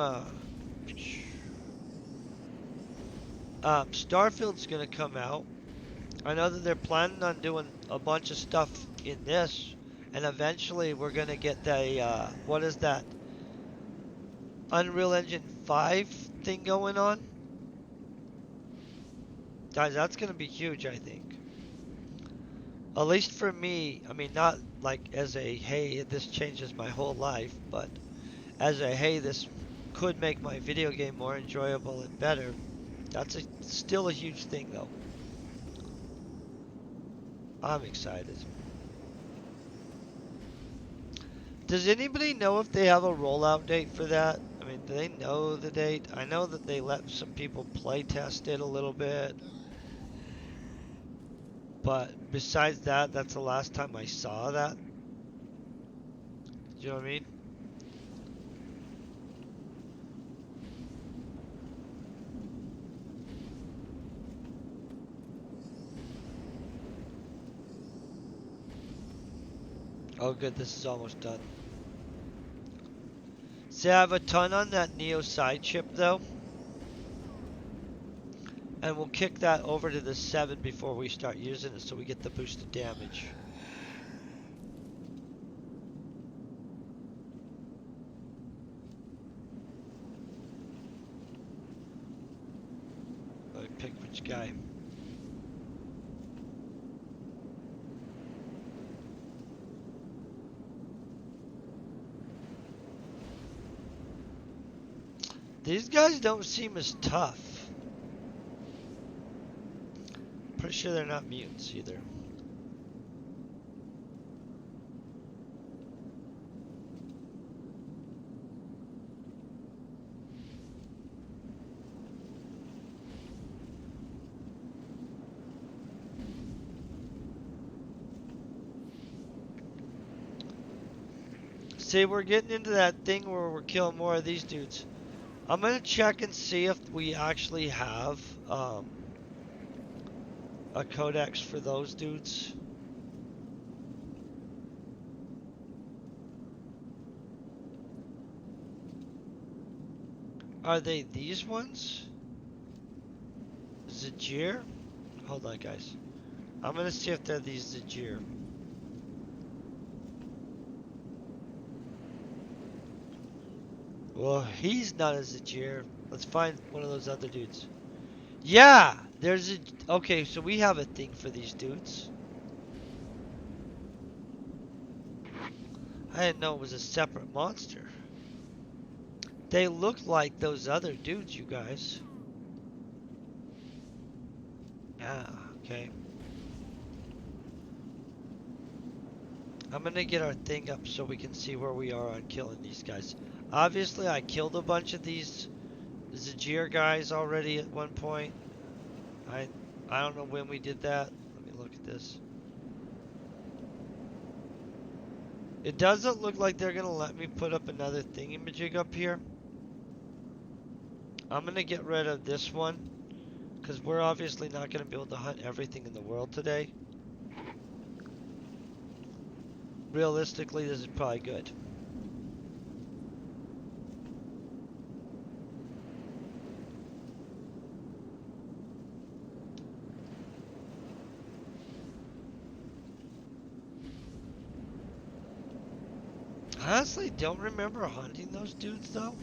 Starfield's gonna come out. I know that they're planning on doing a bunch of stuff in this, And eventually we're gonna get the what is that? Unreal Engine 5 thing going on. Guys, that's gonna be huge, I think. At least for me, I mean, not like as a hey, this changes my whole life, but as a hey, this could make my video game more enjoyable and better. Still a huge thing, though. I'm excited. Does anybody know if they have a rollout date for that? I mean, do they know the date? I know that they let some people play test it a little bit, but besides that, that's the last time I saw that. Do you know what I mean? Oh, good, this is almost done. See, I have a ton on that Neo side chip, though. And we'll kick that over to the 7 before we start using it so we get the boosted damage. Let me pick which guy. These guys don't seem as tough. Pretty sure they're not mutants either. See, we're getting into that thing where we're killing more of these dudes. I'm gonna check and see if we actually have a codex for those dudes. Are they these ones? Zajir? Hold on, guys. I'm gonna see if they're these Zajir. Well, he's not a Zajir. Let's find one of those other dudes. Yeah! There's a... Okay, so we have a thing for these dudes. I didn't know it was a separate monster. They look like those other dudes, you guys. Yeah, okay. I'm gonna get our thing up so we can see where we are on killing these guys. Obviously, I killed a bunch of these Zajir guys already at one point. I don't know when we did that. Let me look at this. It doesn't look like they're gonna let me put up another thingamajig up here. I'm gonna get rid of this one, because we're obviously not gonna be able to hunt everything in the world today. Realistically, this is probably good. I honestly don't remember hunting those dudes though.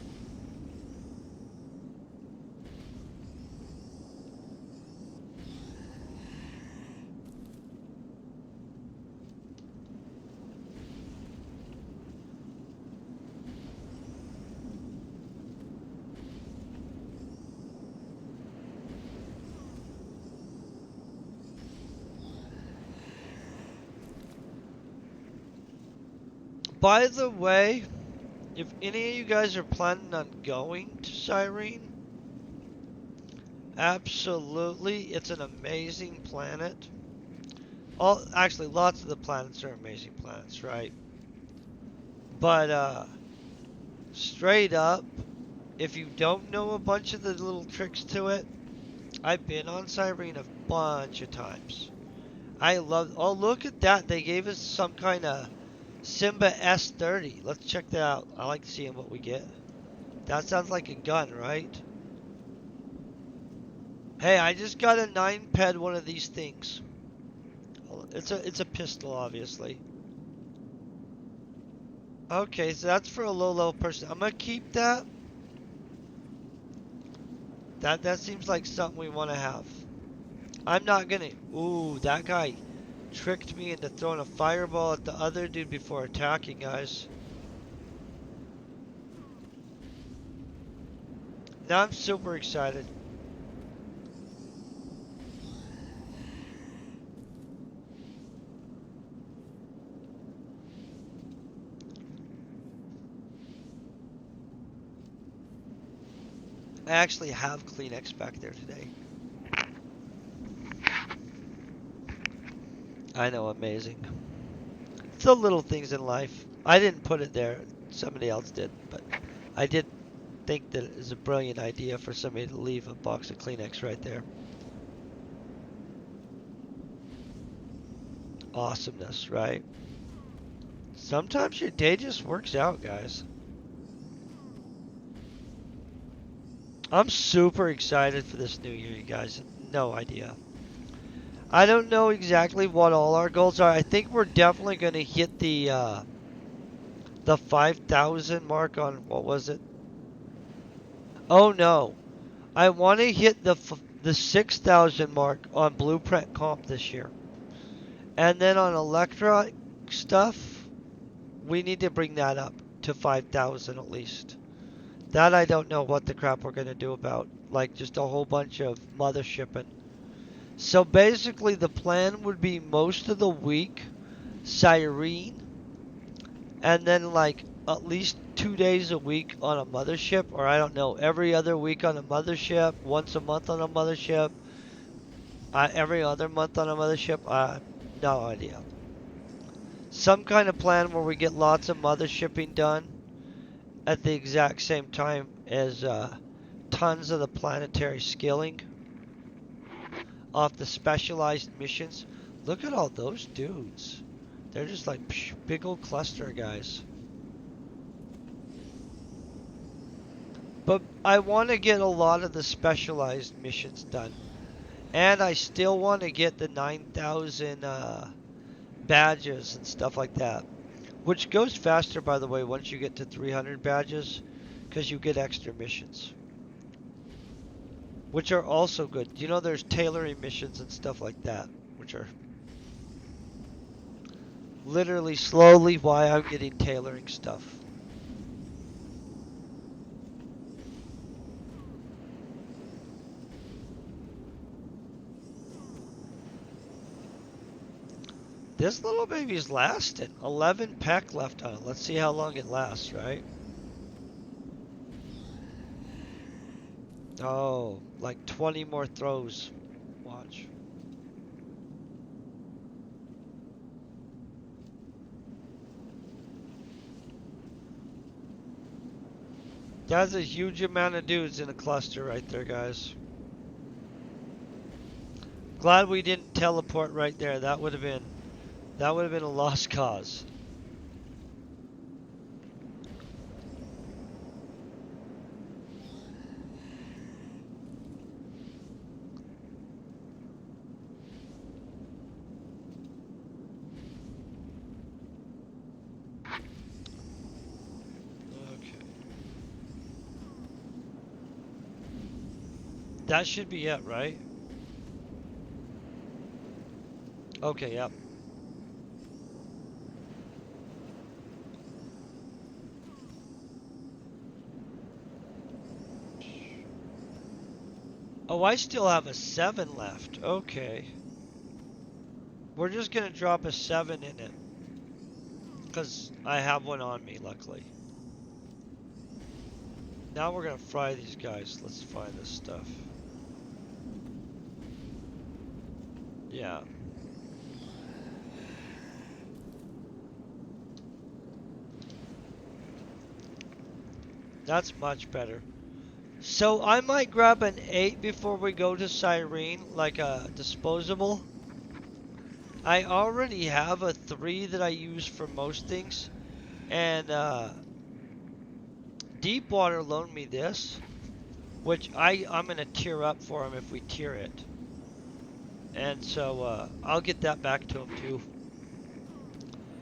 By the way, if any of you guys are planning on going to Cyrene, absolutely, it's an amazing planet. Actually, lots of the planets are amazing planets, right? But straight up, if you don't know a bunch of the little tricks to it, I've been on Cyrene a bunch of times. I love. Oh, look at that! They gave us some kind of Simba S30. Let's check that out. I like seeing what we get. That sounds like a gun, right? Hey, I just got a 9-ped one of these things. It's a pistol, obviously. Okay, so that's for a low level person. I'm gonna keep that. That seems like something we want to have. I'm not gonna. Ooh, that guy tricked me into throwing a fireball at the other dude before attacking, guys. Now I'm super excited. I actually have Kleenex back there today. I know, amazing. It's the little things in life. I didn't put it there. Somebody else did, but I did think that it is a brilliant idea for somebody to leave a box of Kleenex right there. Awesomeness, right? Sometimes your day just works out, guys. I'm super excited for this new year, you guys. No idea. I don't know exactly what all our goals are. I think we're definitely going to hit the 5,000 mark on what was it? Oh no. I want to hit the 6,000 mark on Blueprint Comp this year. And then on Electra stuff, we need to bring that up to 5,000 at least. That I don't know what the crap we're going to do about. Like just a whole bunch of mothershipping. So basically the plan would be most of the week Cyrene, and then like at least 2 days a week on a mothership, or I don't know, every other week on a mothership, once a month on a mothership, every other month on a mothership. No idea. Some kind of plan where we get lots of mothershipping done at the exact same time as tons of the planetary skilling off the specialized missions. Look at all those dudes. They're just like psh, big old cluster of guys. But I want to get a lot of the specialized missions done. And I still want to get the 9,000 badges and stuff like that. Which goes faster, by the way, once you get to 300 badges. Because you get extra missions. Which are also good. You know, there's tailoring missions and stuff like that. Which are literally slowly why I'm getting tailoring stuff. This little baby's lasting. 11 peck left on it. Let's see how long it lasts, right? Oh, like 20 more throws. Watch. That's a huge amount of dudes in a cluster right there, guys. Glad we didn't teleport right there. That would have been a lost cause. Okay. That should be it, right? Okay, yep. Oh, I still have a 7 left. Okay. We're just gonna drop a 7 in it. Because I have one on me, luckily. Now we're gonna fry these guys. Let's fry this stuff. Yeah. That's much better. So I might grab an 8 before we go to Cyrene, like a disposable. I already have a 3 that I use for most things. And Deepwater loaned me this, which I'm going to tier up for him if we tier it. And so I'll get that back to him too.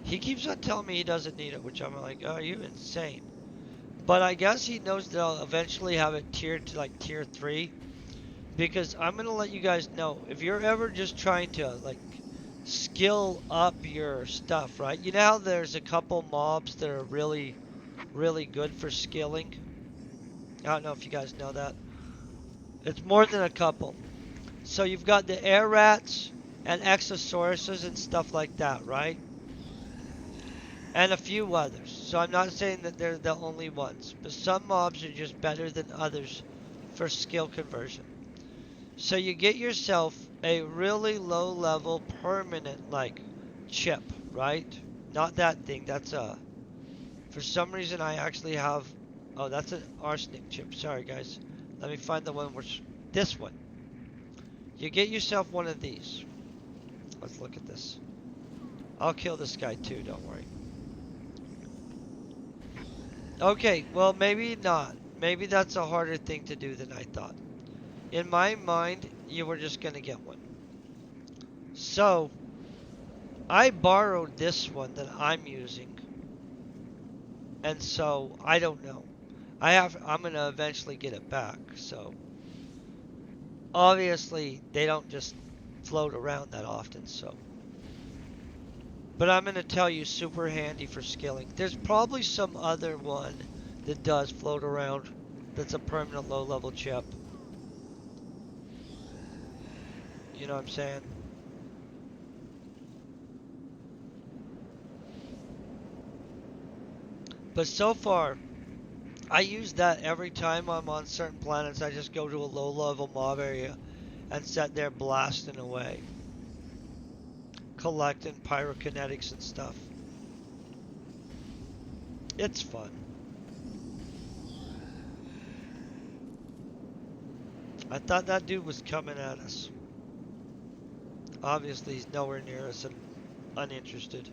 He keeps on telling me he doesn't need it, which I'm like, oh, are you insane? But I guess he knows that I'll eventually have it tiered to like tier 3. Because I'm going to let you guys know, if you're ever just trying to like skill up your stuff, right? You know how there's a couple mobs that are really, really good for skilling? I don't know if you guys know that. It's more than a couple. So you've got the air rats and exosauruses and stuff like that, right? And a few others. So I'm not saying that they're the only ones, but some mobs are just better than others for skill conversion. So you get yourself a really low level permanent like chip, right? Not that thing. That's a for some reason I actually have oh, that's an arsenic chip. Sorry guys. Let me find the one which this one. You get yourself one of these. Let's look at this. I'll kill this guy too, don't worry. Okay, well maybe not. Maybe that's a harder thing to do than I thought. In my mind, you were just gonna get one. So I borrowed this one that I'm using, and so I don't know. I'm gonna eventually get it back. So obviously they don't just float around that often. So, but I'm gonna tell you, super handy for skilling. There's probably some other one that does float around. That's a permanent low-level chip. You know what I'm saying? But so far, I use that every time I'm on certain planets. I just go to a low-level mob area and sit there blasting away, collecting pyrokinetics and stuff. It's fun. I thought that dude was coming at us. Obviously, he's nowhere near us and uninterested.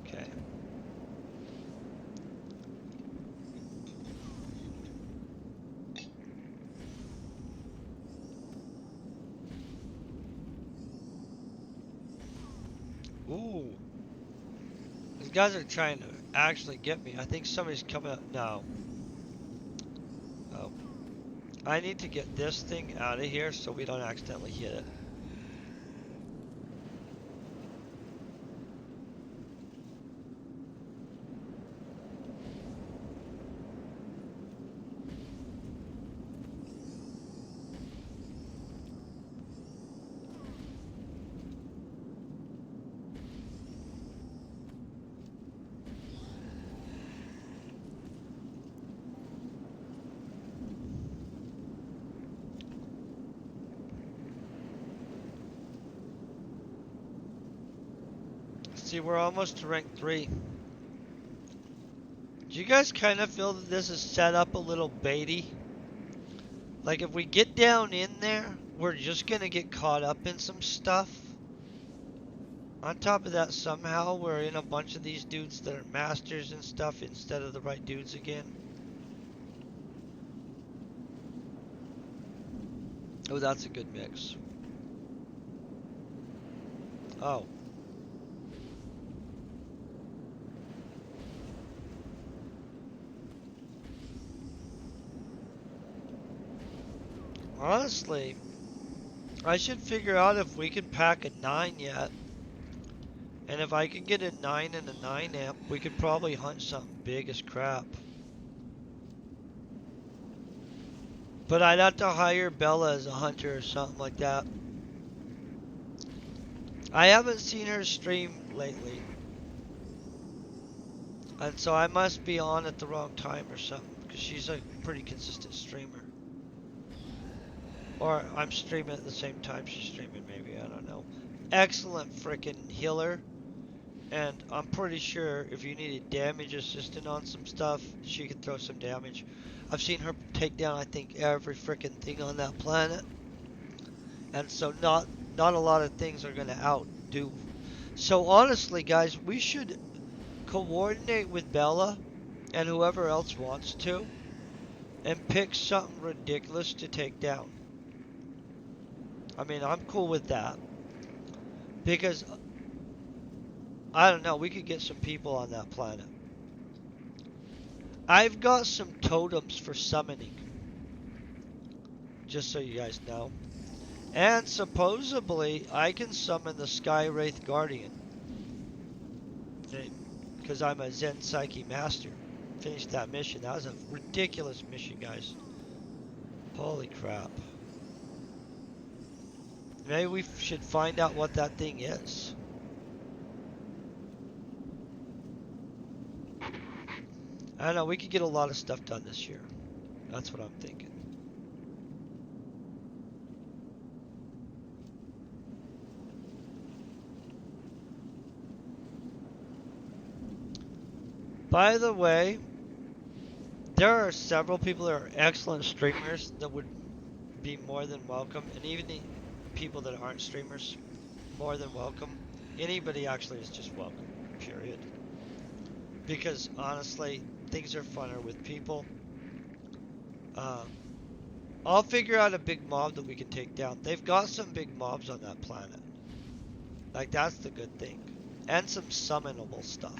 Okay. Ooh. These guys are trying to actually get me. I think somebody's coming up. No. Oh. I need to get this thing out of here so we don't accidentally hit it. See, we're almost to rank 3. Do you guys kind of feel that this is set up a little baity? Like if we get down in there, we're just gonna get caught up in some stuff. On top of that, somehow we're in a bunch of these dudes that are masters and stuff instead of the right dudes again. Oh, that's a good mix. Oh. Honestly, I should figure out if we can pack a 9 yet. And if I can get a 9 and a 9 amp, we could probably hunt something big as crap. But I'd have to hire Bella as a hunter or something like that. I haven't seen her stream lately. And so I must be on at the wrong time or something. Because she's a pretty consistent streamer. Or I'm streaming at the same time she's streaming, maybe. I don't know. Excellent freaking healer. And I'm pretty sure if you need a damage assistant on some stuff, she can throw some damage. I've seen her take down, I think, every freaking thing on that planet. And so not a lot of things are going to outdo. So honestly, guys, we should coordinate with Bella and whoever else wants to and pick something ridiculous to take down. I mean, I'm cool with that. Because I don't know. We could get some people on that planet. I've got some totems for summoning, just so you guys know. And supposedly, I can summon the Sky Wraith Guardian. Because I'm a Zen Psyche Master. Finished that mission. That was a ridiculous mission, guys. Holy crap. Maybe we should find out what that thing is. I don't know. We could get a lot of stuff done this year. That's what I'm thinking. By the way, there are several people that are excellent streamers that would be more than welcome, and even the people that aren't streamers, more than welcome. Anybody actually is just welcome, period. Because honestly, things are funner with people. I'll figure out a big mob that we can take down. They've got some big mobs on that planet. Like, that's the good thing. And some summonable stuff.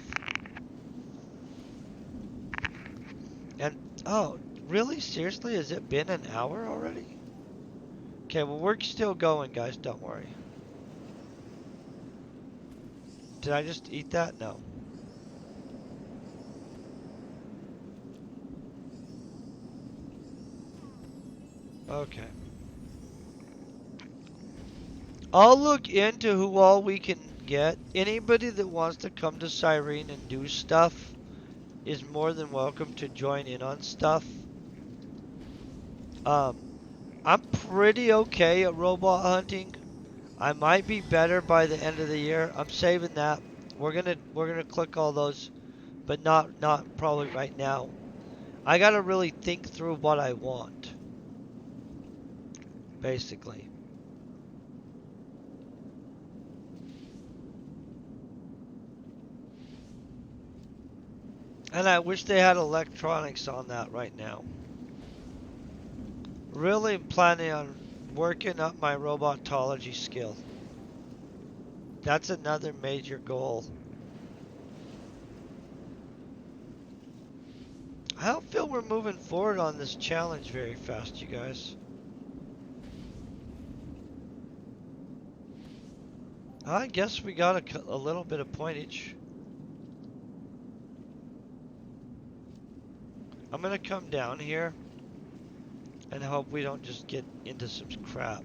And, oh, really? Seriously? Has it been an hour already? Okay, well, we're still going, guys. Don't worry. Did I just eat that? No. Okay. I'll look into who all we can get. Anybody that wants to come to Cyrene and do stuff is more than welcome to join in on stuff. I'm pretty okay at robot hunting. I might be better by the end of the year. I'm saving that. We're gonna click all those, but not probably right now. I gotta really think through what I want, basically. And I wish they had electronics on that right now. Really planning on working up my robotology skill. That's another major goal. I don't feel we're moving forward on this challenge very fast, you guys. I guess we got a little bit of pointage. I'm gonna come down here and hope we don't just get into some crap.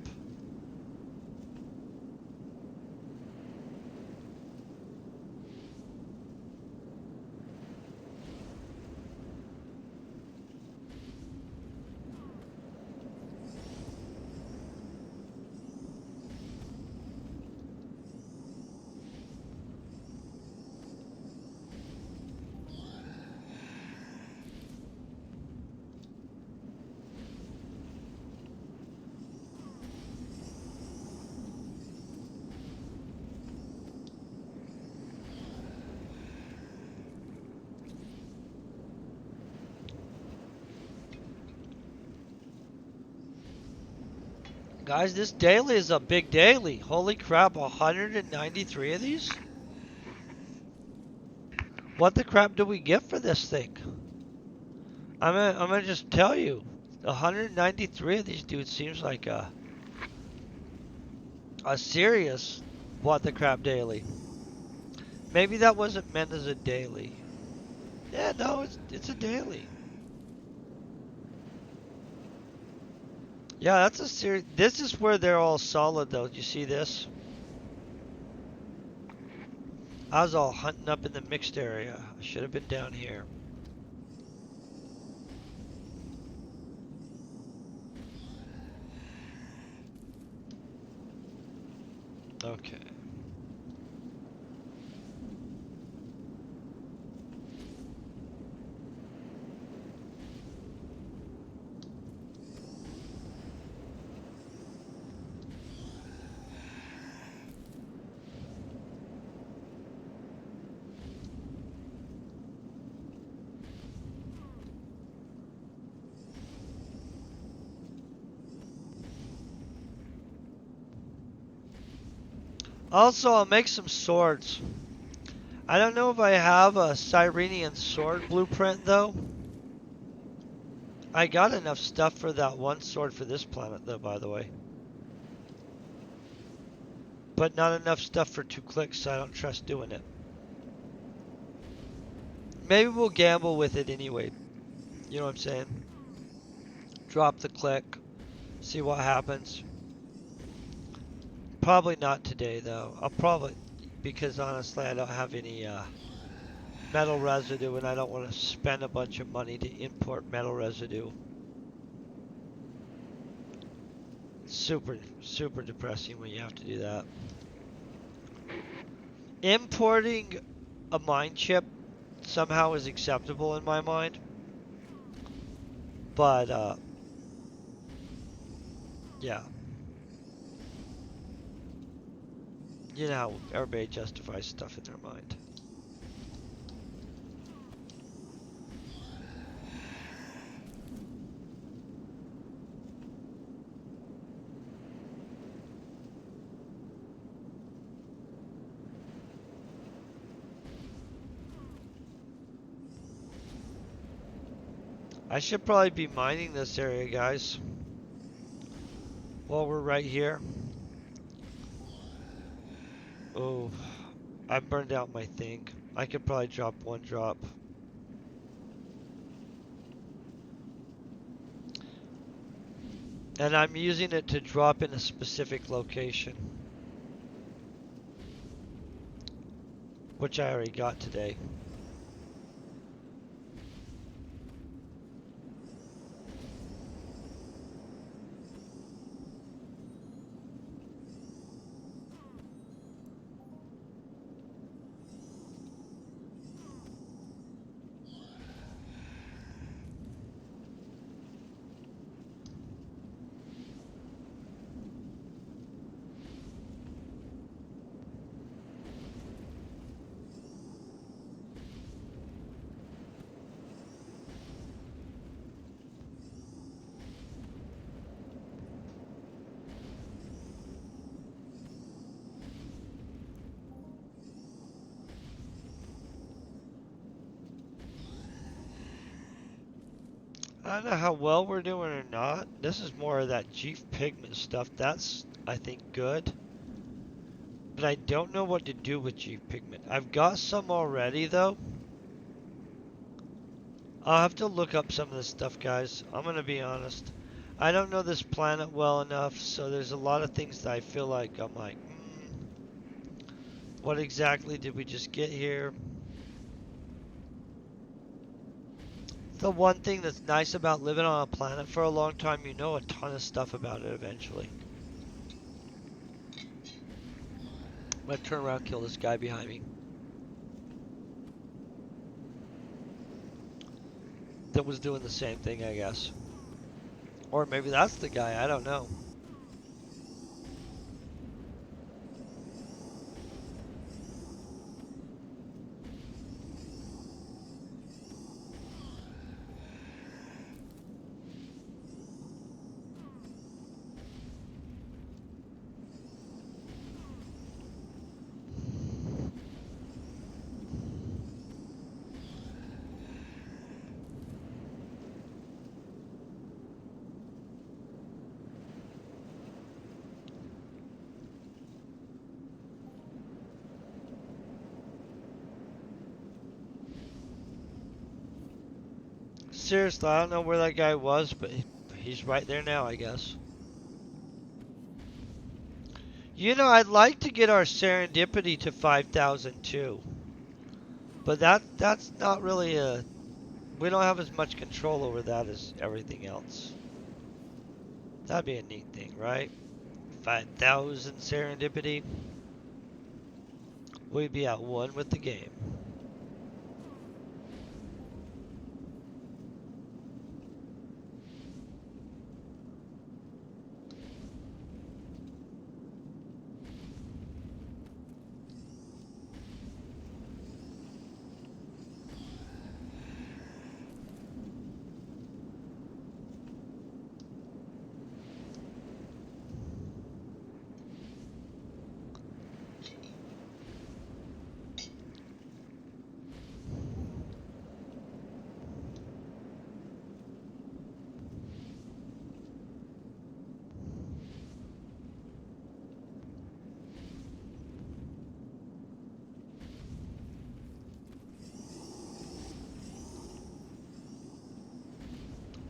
Guys, this daily is a big daily. Holy crap, 193 of these? What the crap do we get for this thing? I'm gonna just tell you. 193 of these dudes seems like a serious what the crap daily. Maybe that wasn't meant as a daily. Yeah, no, it's a daily. Yeah, that's a serious. This is where they're all solid, though. Do you see this? I was all hunting up in the mixed area. I should have been down here. Okay. Also, I'll make some swords. I don't know if I have a Cyrenian sword blueprint though. I got enough stuff for that one sword for this planet though, by the way. But not enough stuff for 2 clicks, so I don't trust doing it. Maybe we'll gamble with it anyway. You know what I'm saying? Drop the click, see what happens. Probably not today though. I'll probably, because honestly I don't have any metal residue and I don't want to spend a bunch of money to import metal residue. Super, super depressing when you have to do that. Importing a mine chip somehow is acceptable in my mind. But, yeah. You know how everybody justifies stuff in their mind. I should probably be mining this area, guys. While we're right here. Oh, I burned out my thing. I could probably drop 1 drop. And I'm using it to drop in a specific location. Which I already got today. I don't know how well we're doing or not. This is more of that Chief Pigment stuff. That's, I think, good. But I don't know what to do with Chief Pigment. I've got some already, though. I'll have to look up some of this stuff, guys. I'm going to be honest. I don't know this planet well enough, so there's a lot of things that I feel like I'm like, what exactly did we just get here? The one thing that's nice about living on a planet for a long time, you know a ton of stuff about it eventually. I'm gonna turn around and kill this guy behind me. That was doing the same thing, I guess. Or maybe that's the guy, I don't know. Seriously, I don't know where that guy was, but he's right there now, I guess. You know, I'd like to get our serendipity to 5,000 too. But that's not really a... We don't have as much control over that as everything else. That'd be a neat thing, right? 5,000 serendipity. We'd be at 1 with the game.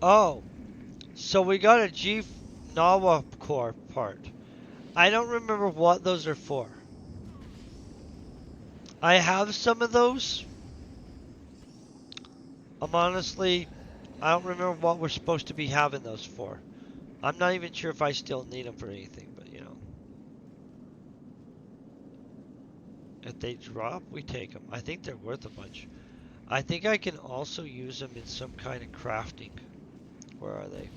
Oh, so we got a G Nawa core part. I don't remember what those are for. I have some of those. Honestly, I don't remember what we're supposed to be having those for. I'm not even sure if I still need them for anything, but you know. If they drop, we take them. I think they're worth a bunch. I think I can also use them in some kind of crafting. Where are they?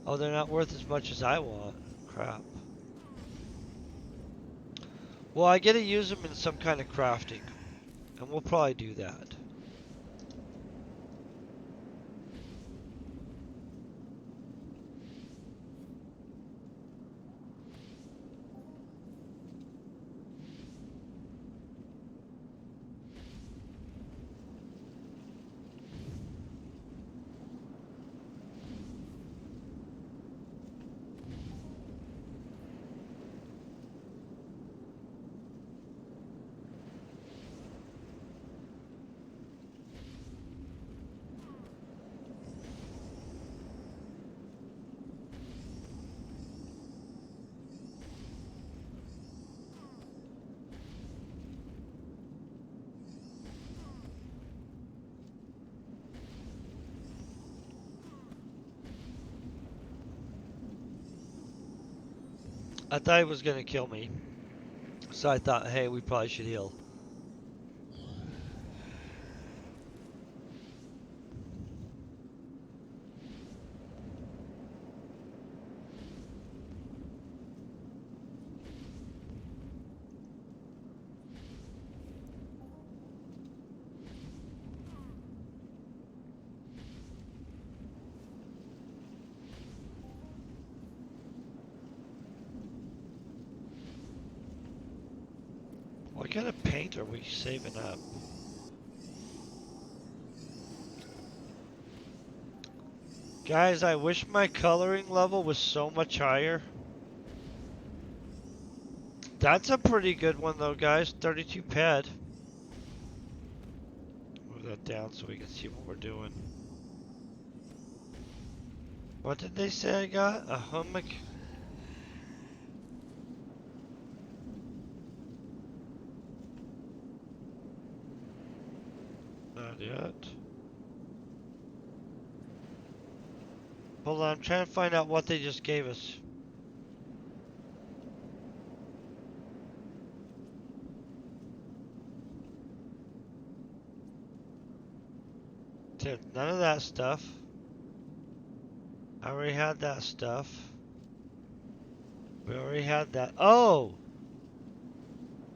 Oh, they're not worth as much as I want. Crap. Well, I get to use them in some kind of crafting. And we'll probably do that. I thought he was going to kill me. So I thought, hey, we probably should heal. What kind of paint are we saving up? Guys, I wish my coloring level was so much higher. That's a pretty good one though, guys. 32 ped. Move that down so we can see what we're doing. What did they say I got? A hummock? Not yet. Hold on, I'm trying to find out what they just gave us. None of that stuff. I already had that stuff. We already had that. Oh!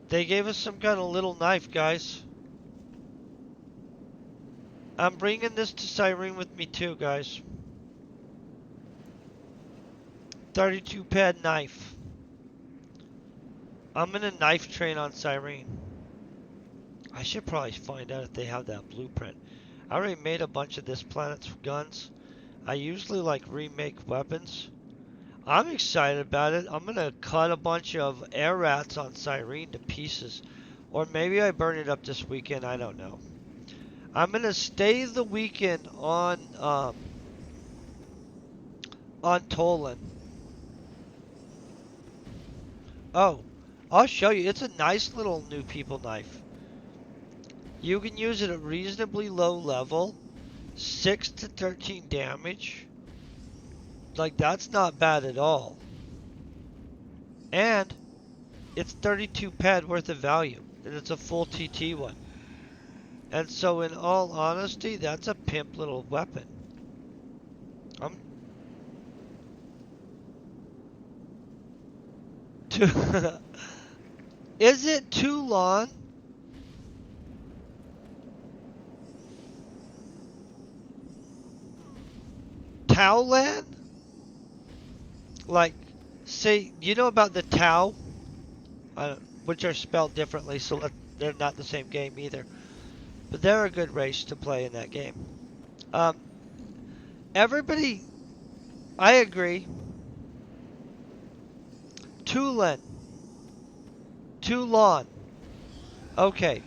They gave us some kind of little knife, guys. I'm bringing this to Cyrene with me too, guys. 32 ped knife. I'm in a knife train on Cyrene. I should probably find out if they have that blueprint. I already made a bunch of this planet's guns. I usually like remake weapons. I'm excited about it. I'm gonna cut a bunch of air rats on Cyrene to pieces. Or maybe I burn it up this weekend, I don't know. I'm gonna stay the weekend on Toulan. Oh, I'll show you. It's a nice little new people knife. You can use it at reasonably low level. 6 to 13 damage. Like, that's not bad at all. And it's 32 ped worth of value. And it's a full TT one. And so in all honesty, that's a pimp little weapon. Is it Toulan? Toulan? Like, say, you know about the Tau? Which are spelled differently, so they're not the same game either. But they're a good race to play in that game. Um, everybody, I agree. Toulan. Toulan. Okay.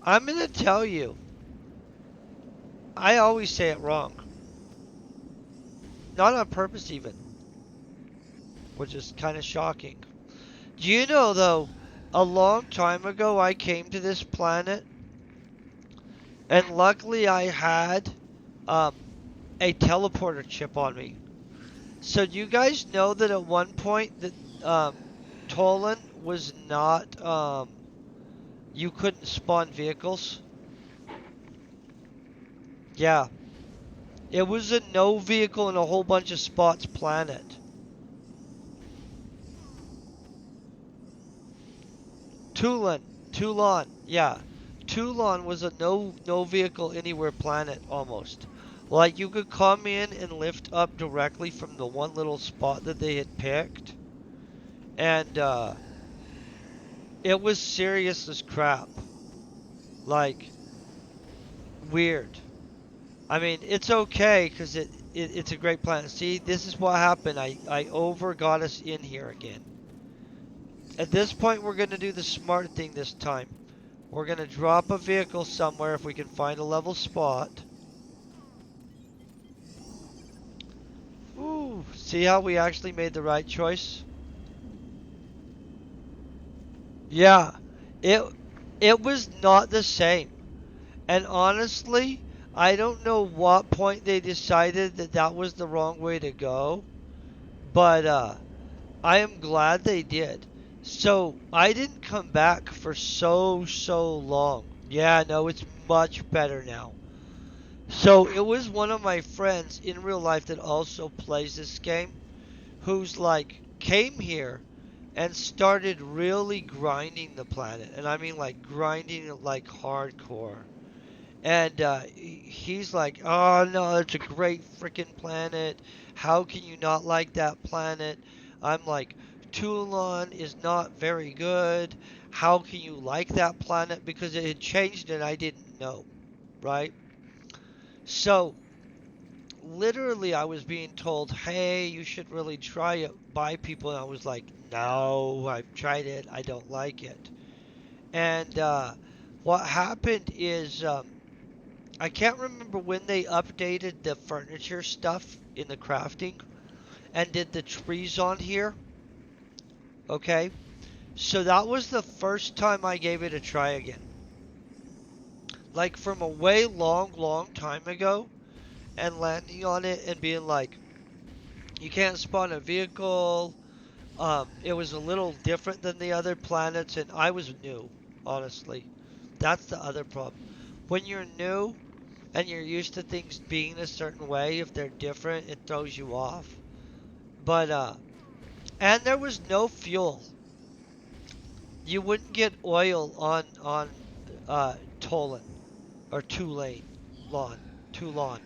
I'm gonna tell you, I always say it wrong. Not on purpose even, which is kind of shocking. Do you know though, a long time ago I came to this planet and luckily I had um, a teleporter chip on me. So do you guys know that at one point that um, Toulan was not you couldn't spawn vehicles? Yeah. It was a no vehicle in a whole bunch of spots planet. Toulan, Toulan, yeah. Toulan was a no vehicle anywhere planet almost. Like you could come in and lift up directly from the one little spot that they had picked, and it was serious as crap. Like weird. I mean, it's okay because it's a great planet. See, this is what happened. I over got us in here again. At this point, we're gonna do the smart thing this time. We're gonna drop a vehicle somewhere if we can find a level spot. Ooh, see how we actually made the right choice? Yeah, it it was not the same. And honestly, I don't know what point they decided that that was the wrong way to go, but I am glad they did. So I didn't come back for so long. Yeah, no, it's much better now. So it was one of my friends in real life that also plays this game who's like came here and started really grinding the planet. And I mean like grinding it like hardcore. And he's like, oh no, it's a great freaking planet. How can you not like that planet? I'm like, Toulan is not very good. How can you like that planet? Because it had changed and I didn't know, right? So literally I was being told, hey, you should really try it by people. And I was like, no, I've tried it. I don't like it. And what happened is I can't remember when they updated the furniture stuff in the crafting and did the trees on here. Okay. So that was the first time I gave it a try again. Like from a way long time ago and landing on it and being like, you can't spawn a vehicle. It was a little different than the other planets, and I was new, honestly. That's the other problem. When you're new and you're used to things being a certain way, if they're different, it throws you off. But and there was no fuel. You wouldn't get oil on Tolan or Tulane lawn, Toulon.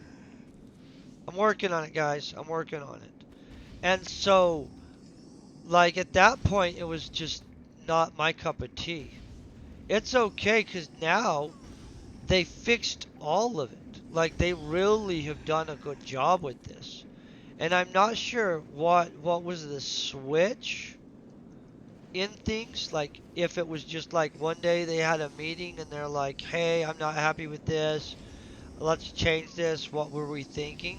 I'm working on it, guys. I'm working on it. And so, like at that point, it was just not my cup of tea. It's okay because now they fixed all of it. Like they really have done a good job with this. And I'm not sure what was the switch in things. Like if it was just like one day they had a meeting and they're like, "Hey, I'm not happy with this. Let's change this. What were we thinking?"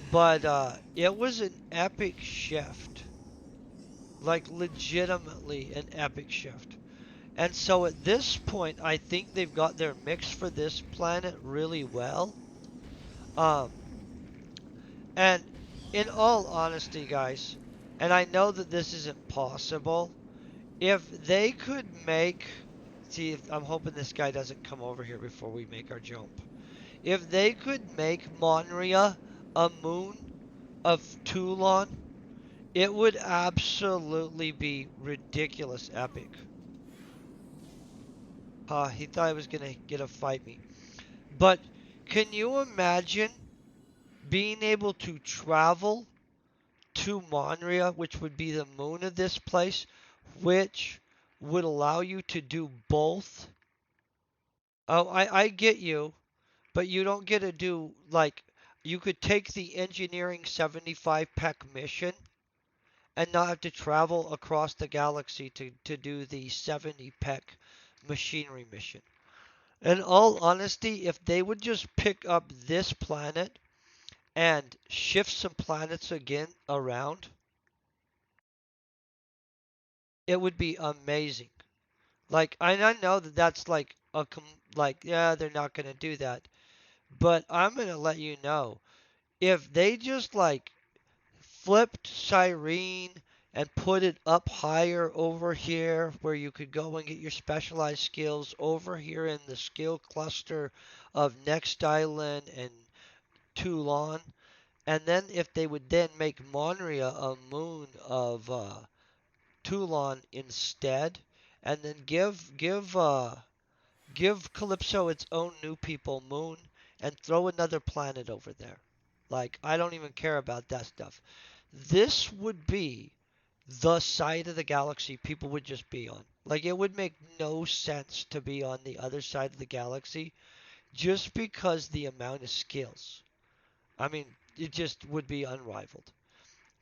But it was an epic shift. Like legitimately an epic shift. And so at this point, I think they've got their mix for this planet really well. Um, and in all honesty, guys, and I know that this isn't possible, if they could make, see, if, I'm hoping this guy doesn't come over here before we make our jump. If they could make Monria a moon of Toulon, it would absolutely be ridiculous epic. He thought he was gonna get a fight me. But can you imagine being able to travel to Monria, which would be the moon of this place, which would allow you to do both? Oh, I get you, but you don't get to do like you could take the engineering 75 peck mission and not have to travel across the galaxy to do the 70 peck machinery mission. In all honesty, if they would just pick up this planet and shift some planets again around, it would be amazing. Like, I know that that's like like, yeah, they're not gonna do that, but I'm gonna let you know, if they just like flipped Cyrene and put it up higher over here where you could go and get your specialized skills over here in the skill cluster of Next Island and Toulan, and then if they would then make Monria a moon of Toulan instead, and then give Calypso its own new people moon and throw another planet over there. Like, I don't even care about that stuff. This would be the side of the galaxy people would just be on. Like, it would make no sense to be on the other side of the galaxy just because the amount of skills. I mean, it just would be unrivaled.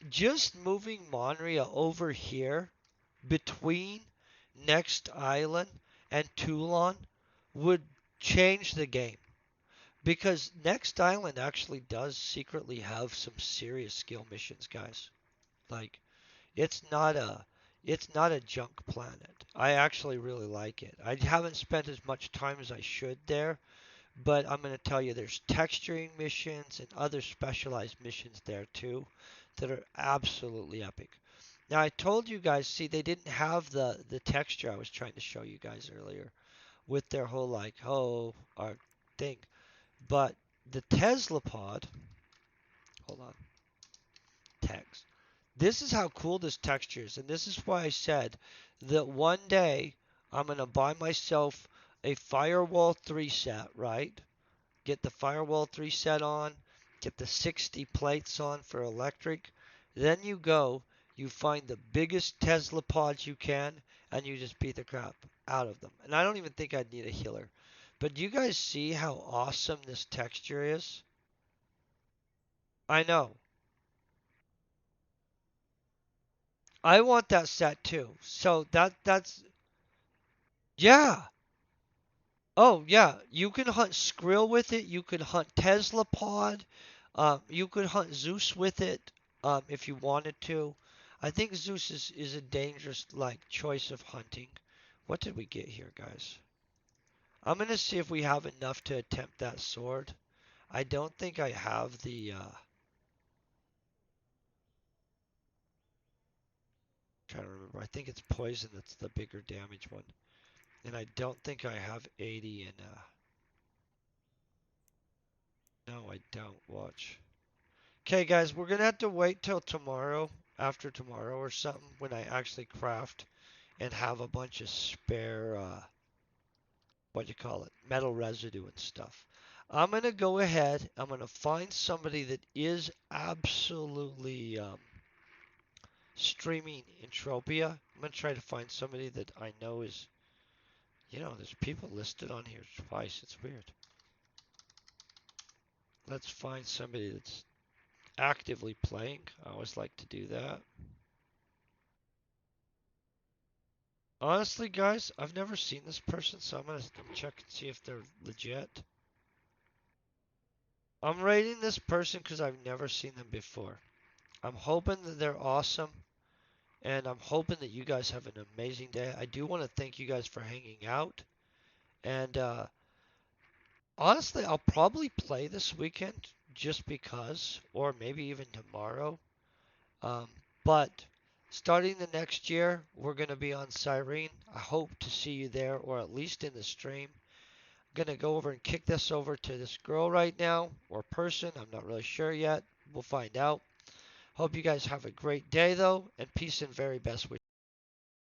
Just moving Monria over here between Next Island and Toulon would change the game. Because Next Island actually does secretly have some serious skill missions, guys. Like, it's not a it's not a junk planet. I actually really like it. I haven't spent as much time as I should there, but I'm going to tell you there's texturing missions and other specialized missions there too that are absolutely epic. Now I told you guys, see, they didn't have the texture I was trying to show you guys earlier with their whole like thing. But the Tesla pod, hold on, text. This is how cool this texture is, and this is why I said that one day I'm gonna buy myself a Firewall 3 set, right? Get the Firewall 3 set on, get the 60 plates on for electric. Then you go, you find the biggest Tesla pods you can, and you just beat the crap out of them. And I don't even think I'd need a healer. But do you guys see how awesome this texture is? I know. I want that set too. So that's yeah. Oh yeah, you can hunt Skrill with it. You can hunt Tesla Pod. You could hunt Zeus with it if you wanted to. I think Zeus is a dangerous like choice of hunting. What did we get here, guys? I'm gonna see if we have enough to attempt that sword. I don't think I have the. Trying to remember. I think it's poison that's the bigger damage one, and I don't think I have 80 in. No, I don't. Watch. Okay, guys, we're gonna have to wait till tomorrow, after tomorrow or something, when I actually craft and have a bunch of spare, what you call it, metal residue and stuff. I'm gonna go ahead. I'm gonna find somebody that is absolutely streaming Entropia. I'm gonna try to find somebody that I know is, there's people listed on here twice. It's weird. Let's find somebody that's actively playing. I always like to do that. Honestly, guys, I've never seen this person, so I'm gonna check and see if they're legit. I'm rating this person because I've never seen them before. I'm hoping that they're awesome, and I'm hoping that you guys have an amazing day. I do want to thank you guys for hanging out, and honestly, I'll probably play this weekend just because, or maybe even tomorrow. Um, but starting the next year, we're gonna be on Cyrene. I hope to see you there, or at least in the stream. Gonna go over and kick this over to this girl right now, or person. I'm not really sure yet. We'll find out. Hope you guys have a great day though, and peace and very best wishes.